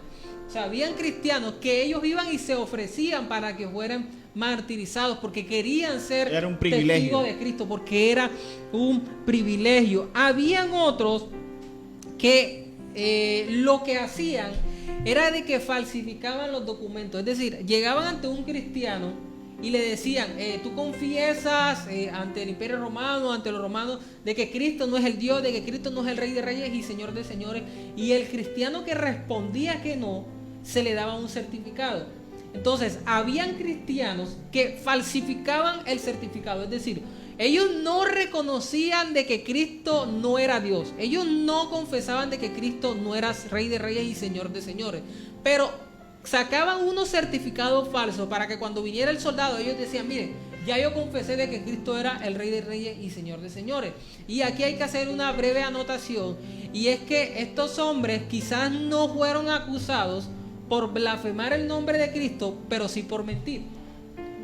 O sea, habían cristianos que ellos iban y se ofrecían para que fueran martirizados, porque querían ser testigos de Cristo, porque era un privilegio. Habían otros que lo que hacían era de que falsificaban los documentos. Es decir, llegaban ante un cristiano y le decían, tú confiesas ante el Imperio Romano, ante los romanos, de que Cristo no es el Dios, de que Cristo no es el Rey de Reyes y Señor de Señores. Y el cristiano que respondía que no, se le daba un certificado. Entonces, habían cristianos que falsificaban el certificado. Es decir, ellos no reconocían de que Cristo no era Dios. Ellos no confesaban de que Cristo no era Rey de Reyes y Señor de Señores. Pero sacaban unos certificados falsos para que cuando viniera el soldado ellos decían, miren, ya yo confesé de que Cristo era el Rey de Reyes y Señor de Señores. Y aquí hay que hacer una breve anotación, y es que estos hombres quizás no fueron acusados por blasfemar el nombre de Cristo, pero sí por mentir.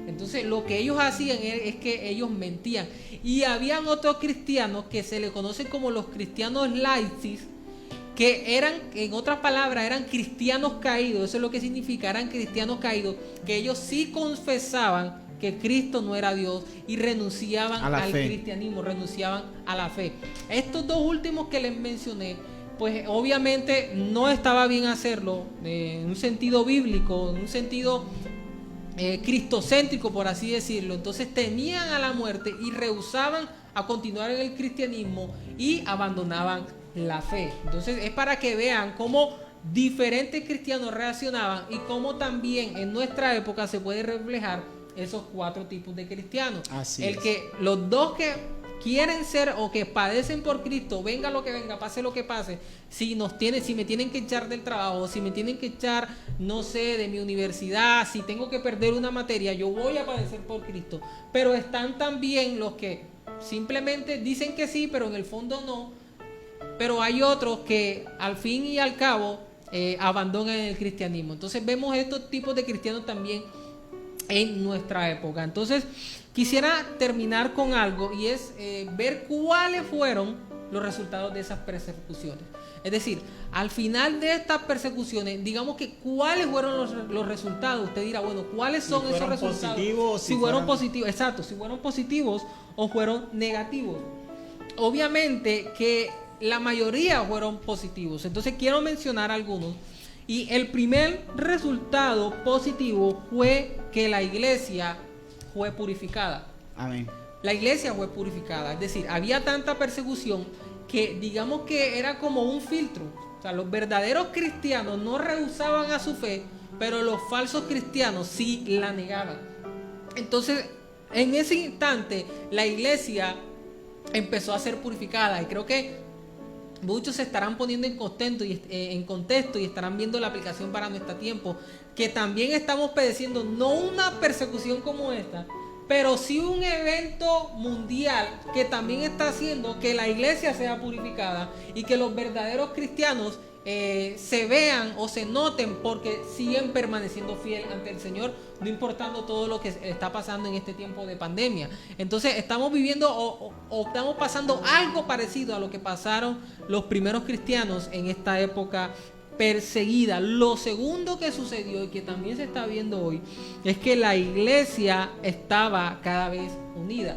Entonces lo que ellos hacían es que ellos mentían. Y habían otros cristianos que se le conocen como los cristianos laicis, que eran, en otras palabras, eran cristianos caídos. Eso es lo que significa, eran cristianos caídos, que ellos sí confesaban que Cristo no era Dios y renunciaban al cristianismo, renunciaban a la fe. Estos dos últimos que les mencioné, pues obviamente no estaba bien hacerlo en un sentido bíblico, en un sentido cristocéntrico, por así decirlo. Entonces temían a la muerte y rehusaban a continuar en el cristianismo y abandonaban la fe. Entonces es para que vean cómo diferentes cristianos reaccionaban y cómo también en nuestra época se puede reflejar esos cuatro tipos de cristianos. Los dos que quieren ser o que padecen por Cristo, venga lo que venga, pase lo que pase, si me tienen que echar del trabajo, si me tienen que echar, no sé, de mi universidad, si tengo que perder una materia, yo voy a padecer por Cristo. Pero están también los que simplemente dicen que sí, pero en el fondo no. Pero hay otros que al fin y al cabo abandonan el cristianismo. Entonces vemos estos tipos de cristianos también en nuestra época. Entonces quisiera terminar con algo, y es ver cuáles fueron los resultados de esas persecuciones. Es decir, al final de estas persecuciones, digamos que cuáles fueron los resultados. Usted dirá, bueno, ¿cuáles son esos resultados? Si fueron positivos, exacto, si fueron positivos o fueron negativos. Obviamente que la mayoría fueron positivos. Entonces quiero mencionar algunos. Y el primer resultado positivo fue que la iglesia fue purificada. Amén. La iglesia fue purificada. Es decir, había tanta persecución que digamos que era como un filtro. O sea, los verdaderos cristianos no rehusaban a su fe, pero los falsos cristianos sí la negaban. Entonces, en ese instante, la iglesia empezó a ser purificada. Y creo que muchos se estarán poniendo en contexto y estarán viendo la aplicación para nuestro tiempo, que también estamos padeciendo no una persecución como esta, pero sí un evento mundial que también está haciendo que la iglesia sea purificada y que los verdaderos cristianos se vean o se noten porque siguen permaneciendo fiel ante el Señor, no importando todo lo que está pasando en este tiempo de pandemia. Entonces estamos viviendo o estamos pasando algo parecido a lo que pasaron los primeros cristianos en esta época perseguida. Lo segundo que sucedió y que también se está viendo hoy es que la iglesia estaba cada vez unida.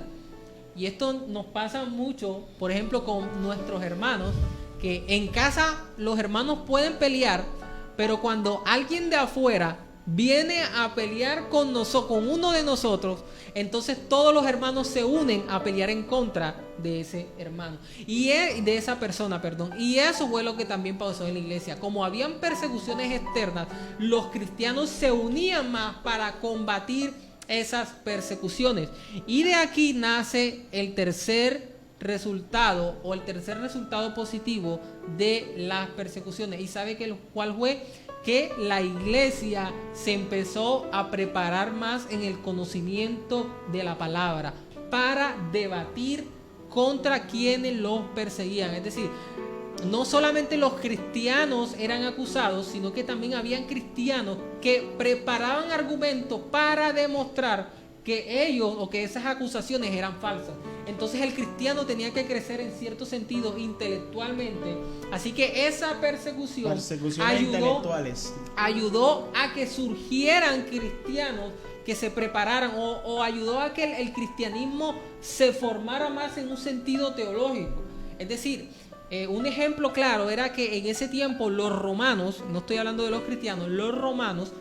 Y esto nos pasa mucho, por ejemplo, con nuestros hermanos, que en casa los hermanos pueden pelear, pero cuando alguien de afuera viene a pelear con uno de nosotros, entonces todos los hermanos se unen a pelear en contra de ese hermano y de esa persona, perdón. Y eso fue lo que también pasó en la iglesia. Como habían persecuciones externas, los cristianos se unían más para combatir esas persecuciones. Y de aquí nace el tercer resultado o el tercer resultado positivo de las persecuciones. ¿Y sabe cuál fue? Que la iglesia se empezó a preparar más en el conocimiento de la palabra para debatir contra quienes los perseguían. Es decir, no solamente los cristianos eran acusados, sino que también habían cristianos que preparaban argumentos para demostrar que ellos o que esas acusaciones eran falsas. Entonces el cristiano tenía que crecer en cierto sentido intelectualmente. Así que esa persecución ayudó a que surgieran cristianos que se prepararan o ayudó a que el cristianismo se formara más en un sentido teológico. Es decir, un ejemplo claro era que en ese tiempo los romanos, no estoy hablando de los cristianos, los romanos,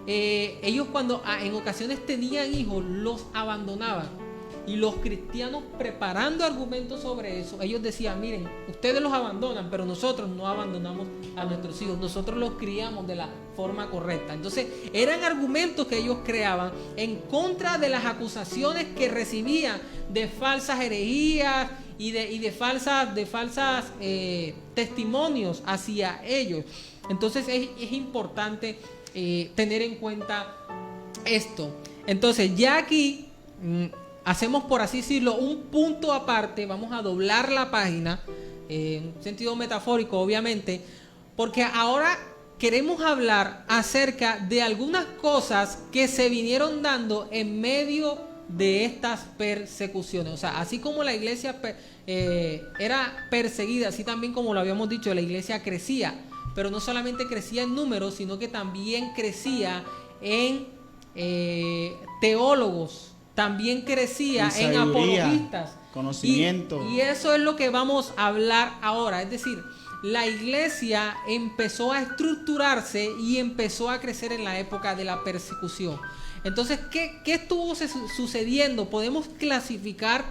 ellos cuando en ocasiones tenían hijos los abandonaban. Y los cristianos, preparando argumentos sobre eso, ellos decían, miren, ustedes los abandonan, pero nosotros no abandonamos a nuestros hijos, nosotros los criamos de la forma correcta. Entonces eran argumentos que ellos creaban en contra de las acusaciones que recibían de falsas herejías y de falsas testimonios hacia ellos. Entonces es importante tener en cuenta esto. Entonces ya aquí hacemos, por así decirlo, un punto aparte. Vamos a doblar la página en un sentido metafórico, obviamente, porque ahora queremos hablar acerca de algunas cosas que se vinieron dando en medio de estas persecuciones. O sea, así como la iglesia era perseguida, así también como lo habíamos dicho, la iglesia crecía, pero no solamente crecía en números, sino que también crecía en teólogos, también crecía en apologistas, conocimiento. Y eso es lo que vamos a hablar ahora. Es decir, la iglesia empezó a estructurarse y empezó a crecer en la época de la persecución. Entonces, ¿qué estuvo sucediendo? Podemos clasificar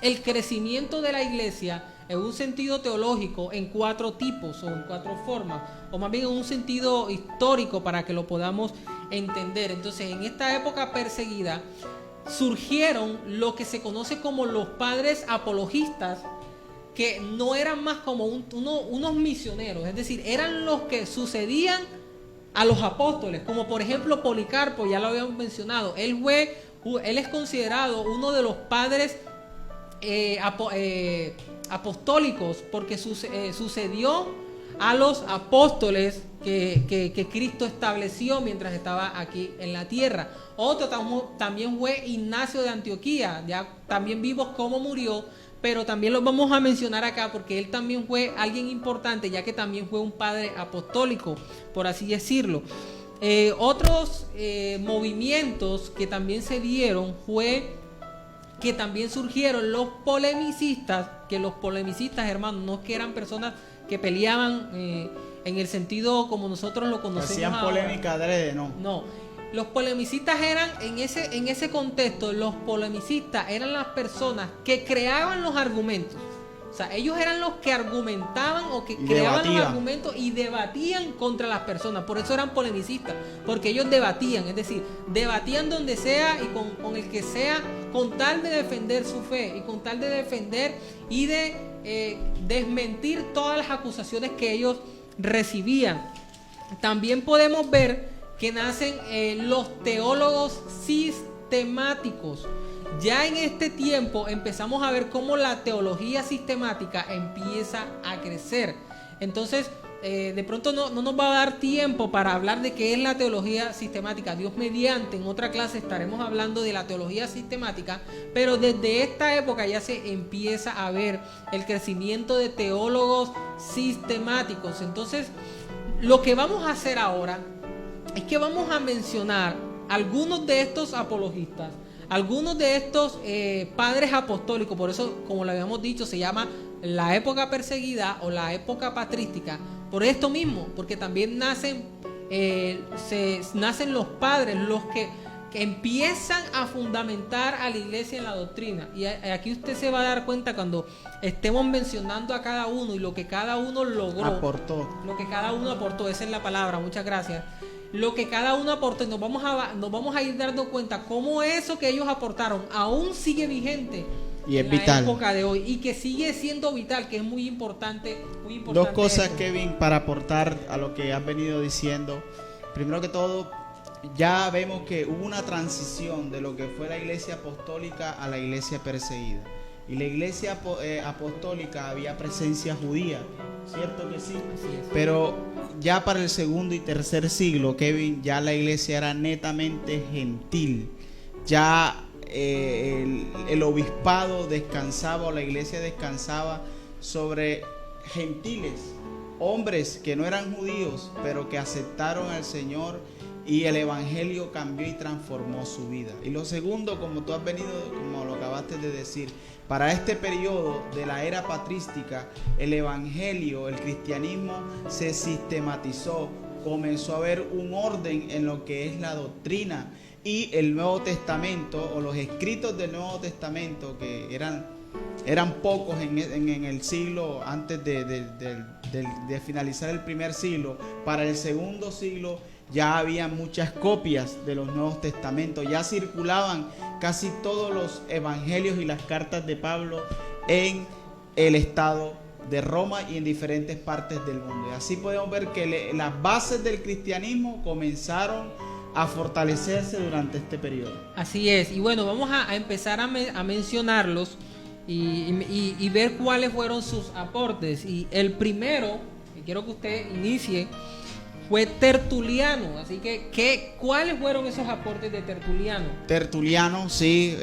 el crecimiento de la iglesia en un sentido teológico en 4 tipos o en 4 formas, o más bien en un sentido histórico para que lo podamos entender. Entonces, en esta época perseguida surgieron lo que se conoce como los padres apologistas, que no eran más como unos misioneros, es decir, eran los que sucedían a los apóstoles, como por ejemplo Policarpo, ya lo habíamos mencionado. Él es considerado uno de los padres apostólicos, porque sucedió a los apóstoles que Cristo estableció mientras estaba aquí en la tierra. Otro también fue Ignacio de Antioquía, ya también vimos cómo murió, pero también lo vamos a mencionar acá porque él también fue alguien importante, ya que también fue un padre apostólico, por así decirlo. Otros movimientos que también se dieron fue que también surgieron los polemicistas, que los polemicistas, hermanos, no es que eran personas que peleaban en el sentido como nosotros lo conocemos. Hacían polémica adrede, no. No. Los polemicistas eran, en ese contexto, los polemicistas eran las personas que creaban los argumentos. O sea, ellos eran los que argumentaban o que creaban los argumentos y debatían contra las personas. Por eso eran polemicistas, porque ellos debatían, es decir, debatían donde sea y con el que sea, con tal de defender su fe y con tal de defender y de desmentir todas las acusaciones que ellos recibían. También podemos ver que nacen los teólogos sistemáticos. Ya en este tiempo empezamos a ver cómo la teología sistemática empieza a crecer. Entonces, de pronto no nos va a dar tiempo para hablar de qué es la teología sistemática. Dios mediante, en otra clase estaremos hablando de la teología sistemática, pero desde esta época ya se empieza a ver el crecimiento de teólogos sistemáticos. Entonces, lo que vamos a hacer ahora es que vamos a mencionar algunos de estos apologistas, algunos de estos padres apostólicos. Por eso, como lo habíamos dicho, se llama la época perseguida o la época patrística. Por esto mismo, porque también nacen los padres, los que empiezan a fundamentar a la iglesia en la doctrina. Y aquí usted se va a dar cuenta cuando estemos mencionando a cada uno y lo que cada uno logró. Aportó. Lo que cada uno aportó, esa es la palabra, muchas gracias. Lo que cada uno aportó, y nos vamos a ir dando cuenta cómo eso que ellos aportaron aún sigue vigente y es en vital. La época de hoy, y que sigue siendo vital, que es muy importante. Dos cosas, Kevin, para aportar a lo que has venido diciendo. Primero que todo, ya vemos que hubo una transición de lo que fue la iglesia apostólica a la iglesia perseguida. Y la iglesia apostólica había presencia judía, ¿cierto que sí? Así es. Pero ya para el segundo y tercer siglo, Kevin, ya la iglesia era netamente gentil. Ya el obispado descansaba, o la iglesia descansaba sobre gentiles, hombres que no eran judíos, pero que aceptaron al Señor, y el evangelio cambió y transformó su vida. Y lo segundo, como tú has venido, como lo acabaste de decir, para este periodo de la era patrística, el evangelio, el cristianismo se sistematizó, comenzó a haber un orden en lo que es la doctrina, y el Nuevo Testamento, o los escritos del Nuevo Testamento, que eran pocos en el siglo antes de finalizar el primer siglo. Para el segundo siglo ya había muchas copias de los Nuevos Testamentos, ya circulaban casi todos los evangelios y las cartas de Pablo en el estado de Roma y en diferentes partes del mundo. Y así podemos ver que las bases del cristianismo comenzaron a fortalecerse durante este periodo. Así es, y bueno, vamos a empezar a mencionarlos y ver cuáles fueron sus aportes. Y el primero, que quiero que usted inicie, fue Tertuliano. Así que ¿cuáles fueron esos aportes de Tertuliano? Tertuliano, sí,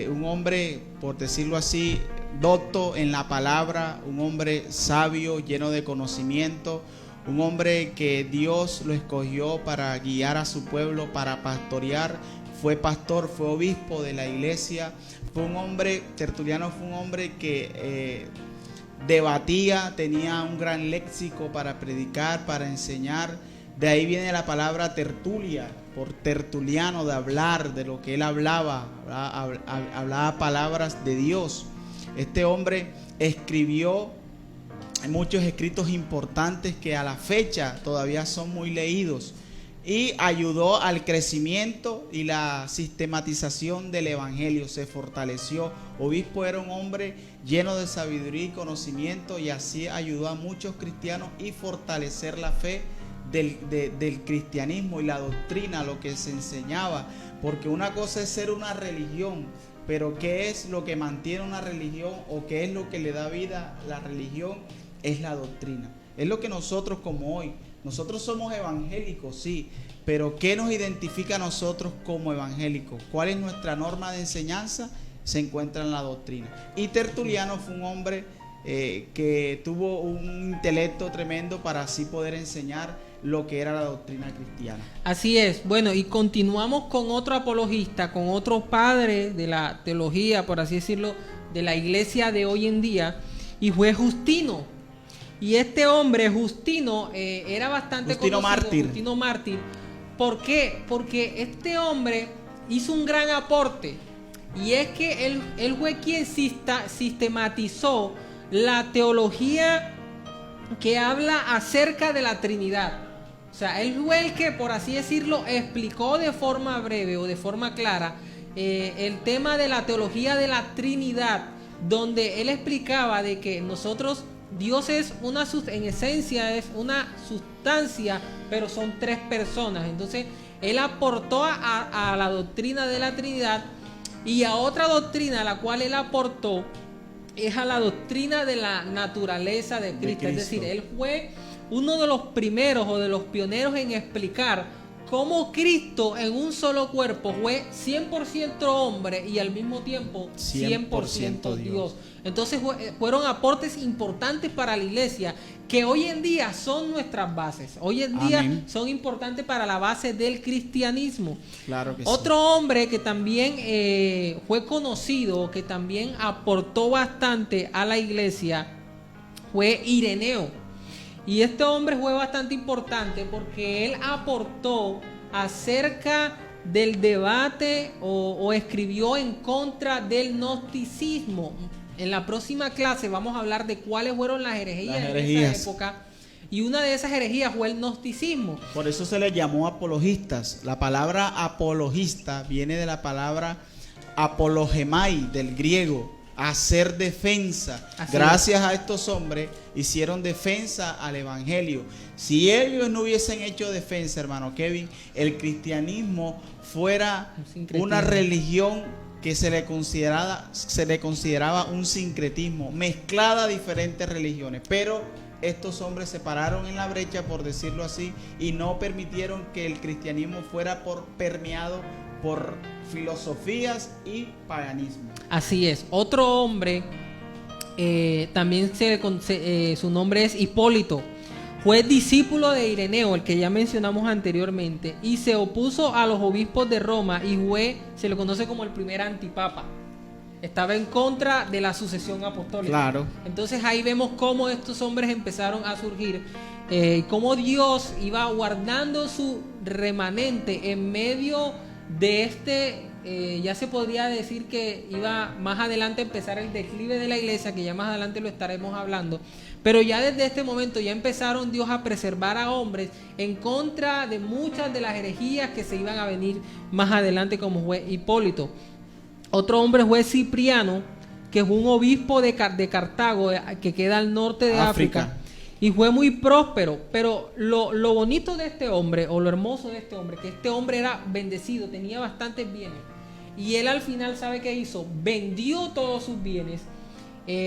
un hombre, por decirlo así, docto en la palabra, un hombre sabio, lleno de conocimiento, un hombre que Dios lo escogió para guiar a su pueblo, para pastorear. Fue pastor, fue obispo de la iglesia. Fue un hombre, Tertuliano fue un hombre que debatía, tenía un gran léxico para predicar, para enseñar. De ahí viene la palabra tertulia, por tertuliano, de hablar, de lo que él hablaba palabras de Dios. Este hombre escribió muchos escritos importantes que a la fecha todavía son muy leídos, y ayudó al crecimiento y la sistematización del evangelio. Se fortaleció. Obispo era un hombre lleno de sabiduría y conocimiento, y así ayudó a muchos cristianos y fortalecer la fe del cristianismo y la doctrina, lo que se enseñaba. Porque una cosa es ser una religión, pero ¿qué es lo que mantiene una religión, o qué es lo que le da vida a la religión? Es la doctrina. Es lo que nosotros, como hoy, nosotros somos evangélicos, sí, pero ¿qué nos identifica a nosotros como evangélicos? ¿Cuál es nuestra norma de enseñanza? Se encuentra en la doctrina. Y Tertuliano fue un hombre que tuvo un intelecto tremendo para así poder enseñar lo que era la doctrina cristiana. Así es. Bueno, y continuamos con otro apologista, con otro padre de la teología, por así decirlo, de la iglesia de hoy en día, y fue Justino. Y este hombre, Justino, era bastante Justino conocido, Mártir. Justino Mártir. ¿Por qué? Porque este hombre hizo un gran aporte. Y es que él fue quien sistematizó la teología que habla acerca de la Trinidad. O sea, él fue el que, por así decirlo, explicó de forma breve o de forma clara el tema de la teología de la Trinidad, donde él explicaba de que Dios es en esencia es una sustancia, pero son tres personas. Entonces, él aportó a la doctrina de la Trinidad, y a otra doctrina a la cual él aportó es a la doctrina de la naturaleza de Cristo. Es decir, él fue uno de los primeros o de los pioneros en explicar cómo Cristo en un solo cuerpo fue 100% hombre y al mismo tiempo 100% Dios. Entonces fueron aportes importantes para la iglesia, que hoy en día son nuestras bases. Hoy en día Amén. son importantes para la base del cristianismo. Claro que Otro sí. hombre que también fue conocido, que también aportó bastante a la iglesia, fue Ireneo. Y este hombre fue bastante importante porque él aportó acerca del debate o escribió en contra del gnosticismo. En la próxima clase vamos a hablar de cuáles fueron las herejías en esa época. Y una de esas herejías fue el gnosticismo. Por eso se le llamó apologistas. La palabra apologista viene de la palabra apologemai, del griego, hacer defensa. Así Gracias a estos hombres hicieron defensa al evangelio. Si ellos no hubiesen hecho defensa, hermano Kevin, el cristianismo fuera una religión que se le consideraba un sincretismo, mezclada a diferentes religiones. Pero estos hombres se pararon en la brecha, por decirlo así, y no permitieron que el cristianismo fuera permeado por filosofías y paganismo. Así es. Otro hombre, también su nombre es Hipólito. Fue discípulo de Ireneo, el que ya mencionamos anteriormente, y se opuso a los obispos de Roma y se le conoce como el primer antipapa. Estaba en contra de la sucesión apostólica. Claro. Entonces ahí vemos cómo estos hombres empezaron a surgir, cómo Dios iba guardando su remanente en medio de ya se podría decir que iba más adelante a empezar el declive de la iglesia, que ya más adelante lo estaremos hablando. Pero ya desde este momento ya empezaron Dios a preservar a hombres en contra de muchas de las herejías que se iban a venir más adelante, como fue Hipólito. Otro hombre fue Cipriano, que fue un obispo de Cartago, que queda al norte de África. Y fue muy próspero. Pero lo bonito de este hombre, o lo hermoso de este hombre, que este hombre era bendecido, tenía bastantes bienes. Y él al final, ¿sabe qué hizo? Vendió todos sus bienes,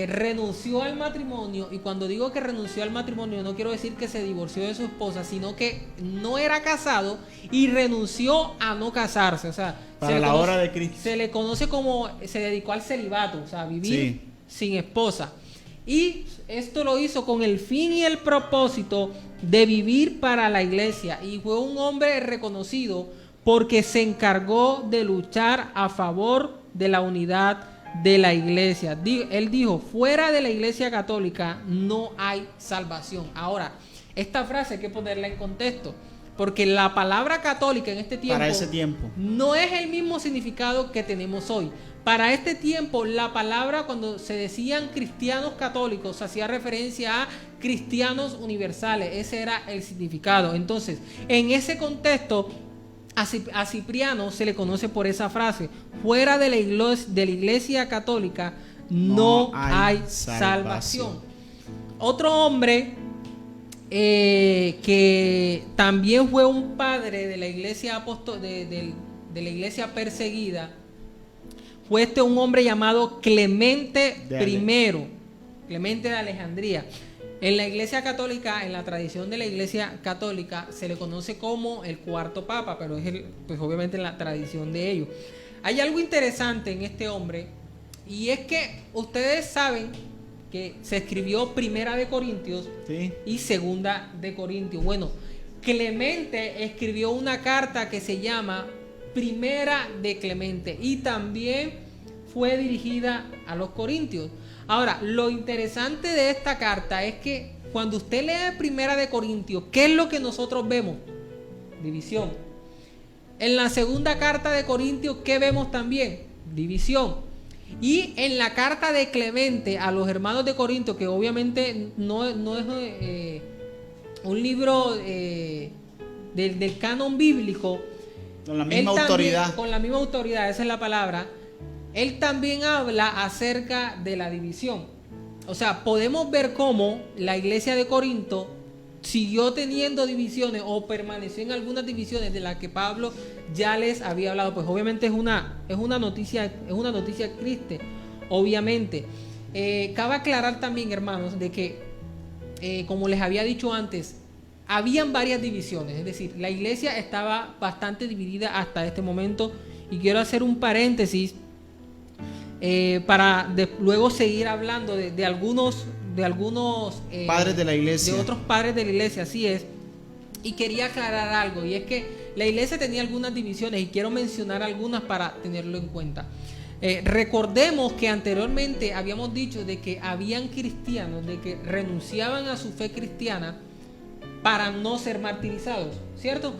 renunció al matrimonio, y cuando digo que renunció al matrimonio no quiero decir que se divorció de su esposa, sino que no era casado y renunció a no casarse, o sea, para la hora de Cristo. Se le conoce como se dedicó al celibato, o sea, a vivir sin esposa. Y esto lo hizo con el fin y el propósito de vivir para la iglesia, y fue un hombre reconocido porque se encargó de luchar a favor de la unidad de la iglesia. Él dijo: fuera de la iglesia católica no hay salvación. Ahora, esta frase hay que ponerla en contexto, porque la palabra católica en este tiempo, para ese tiempo, no es el mismo significado que tenemos hoy. Para este tiempo, la palabra, cuando se decían cristianos católicos, se hacía referencia a cristianos universales. Ese era el significado. Entonces, en ese contexto, a Cipriano se le conoce por esa frase: fuera de la iglesia católica no hay salvación. Otro hombre que también fue un padre de la iglesia de la iglesia perseguida fue un hombre llamado Clemente I, Clemente de Alejandría. En la iglesia católica, en la tradición de la iglesia católica, se le conoce como el cuarto papa, pero es pues obviamente en la tradición de ellos. Hay algo interesante en este hombre, y es que ustedes saben que se escribió Primera de Corintios y Segunda de Corintios. Bueno, Clemente escribió una carta que se llama Primera de Clemente, y también fue dirigida a los corintios. Ahora, lo interesante de esta carta es que cuando usted lee Primera de Corintios, ¿qué es lo que nosotros vemos? División. En la segunda carta de Corintios, ¿qué vemos también? División. Y en la carta de Clemente a los hermanos de Corinto, que obviamente no es un libro del canon bíblico, con la misma autoridad. Con la misma autoridad, esa es la palabra. Él también habla acerca de la división. O sea, podemos ver cómo la iglesia de Corinto siguió teniendo divisiones, o permaneció en algunas divisiones de las que Pablo ya les había hablado. Pues obviamente es una noticia triste, obviamente. Cabe aclarar también, hermanos, de que como les había dicho antes, habían varias divisiones, es decir, la iglesia estaba bastante dividida hasta este momento, y quiero hacer un paréntesis para luego seguir hablando de algunos padres de la iglesia, de otros padres de la iglesia, así es. Y quería aclarar algo, y es que la iglesia tenía algunas divisiones, y quiero mencionar algunas para tenerlo en cuenta. Recordemos que anteriormente habíamos dicho de que habían cristianos de que renunciaban a su fe cristiana para no ser martirizados, ¿cierto?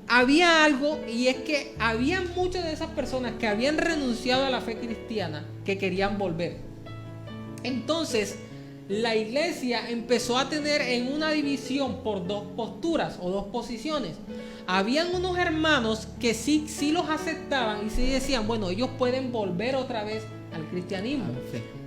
Había algo, y es que había muchas de esas personas que habían renunciado a la fe cristiana que querían volver. Entonces, la iglesia empezó a tener en una división por dos posturas o dos posiciones. Habían unos hermanos que sí los aceptaban y sí decían, bueno, ellos pueden volver otra vez al cristianismo.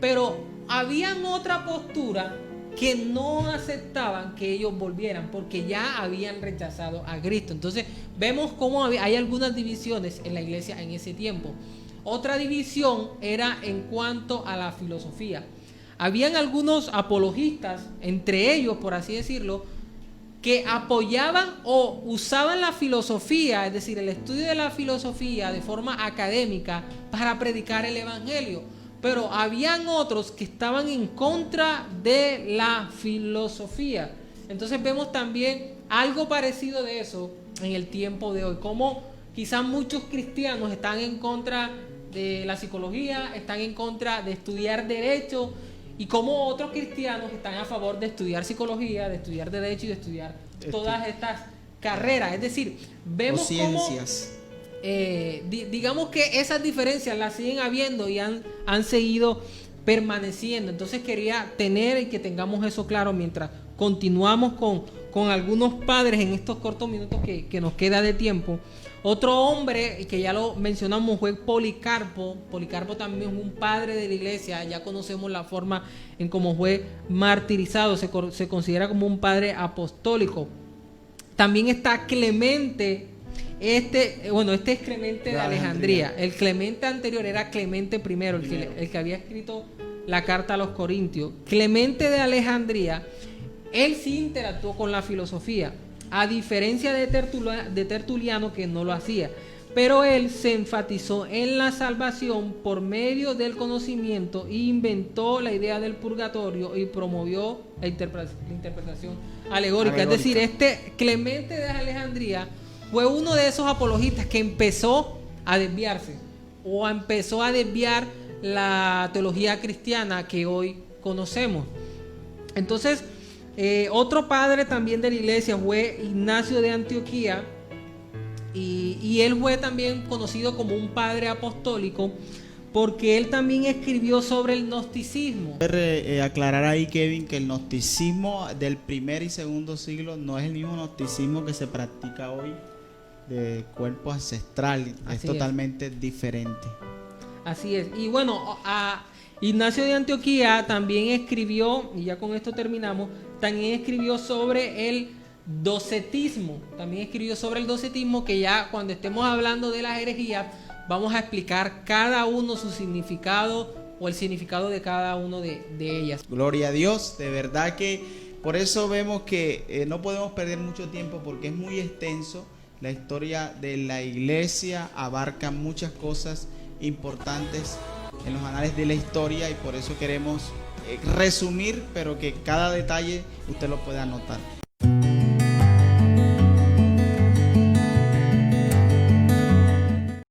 Pero habían otra postura que no aceptaban que ellos volvieran porque ya habían rechazado a Cristo. Entonces vemos cómo hay algunas divisiones en la iglesia en ese tiempo. Otra división era en cuanto a la filosofía. Habían algunos apologistas, entre ellos, por así decirlo, que apoyaban o usaban la filosofía, es decir, el estudio de la filosofía de forma académica para predicar el evangelio. Pero habían otros que estaban en contra de la filosofía. Entonces vemos también algo parecido de eso en el tiempo de hoy, como quizás muchos cristianos están en contra de la psicología, están en contra de estudiar derecho, y como otros cristianos están a favor de estudiar psicología, de estudiar derecho y de estudiar todas estas carreras. Es decir, vemos ciencias. Digamos que esas diferencias las siguen habiendo y han seguido permaneciendo. Entonces quería tener y que tengamos eso claro mientras continuamos con algunos padres en estos cortos minutos que nos queda de tiempo. Otro hombre que ya lo mencionamos fue Policarpo. Policarpo también es un padre de la iglesia. Ya conocemos la forma en cómo fue martirizado. Se considera como un padre apostólico. También está Clemente. Este es Clemente de Alejandría. El Clemente anterior era Clemente I, el que había escrito la carta a los Corintios. Clemente de Alejandría, él sí interactuó con la filosofía, a diferencia de Tertuliano, que no lo hacía. Pero él se enfatizó en la salvación por medio del conocimiento e inventó la idea del purgatorio y promovió la interpretación alegórica. Es decir, este Clemente de Alejandría fue uno de esos apologistas que empezó a desviarse o empezó a desviar la teología cristiana que hoy conocemos. Entonces, otro padre también de la iglesia fue Ignacio de Antioquía. Y él fue también conocido como un padre apostólico porque él también escribió sobre el gnosticismo. Aclarar ahí, Kevin, que el gnosticismo del primer y segundo siglo no es el mismo gnosticismo que se practica hoy de cuerpo ancestral. Es totalmente diferente. Así es. Y bueno, a Ignacio de Antioquía también escribió, y ya con esto terminamos, también escribió sobre el docetismo. También escribió sobre el docetismo, que ya cuando estemos hablando de las herejías vamos a explicar cada uno su significado o el significado de cada uno de ellas. Gloria a Dios, de verdad que por eso vemos que no podemos perder mucho tiempo porque es muy extenso. La historia de la iglesia abarca muchas cosas importantes en los anales de la historia y por eso queremos resumir, pero que cada detalle usted lo pueda anotar.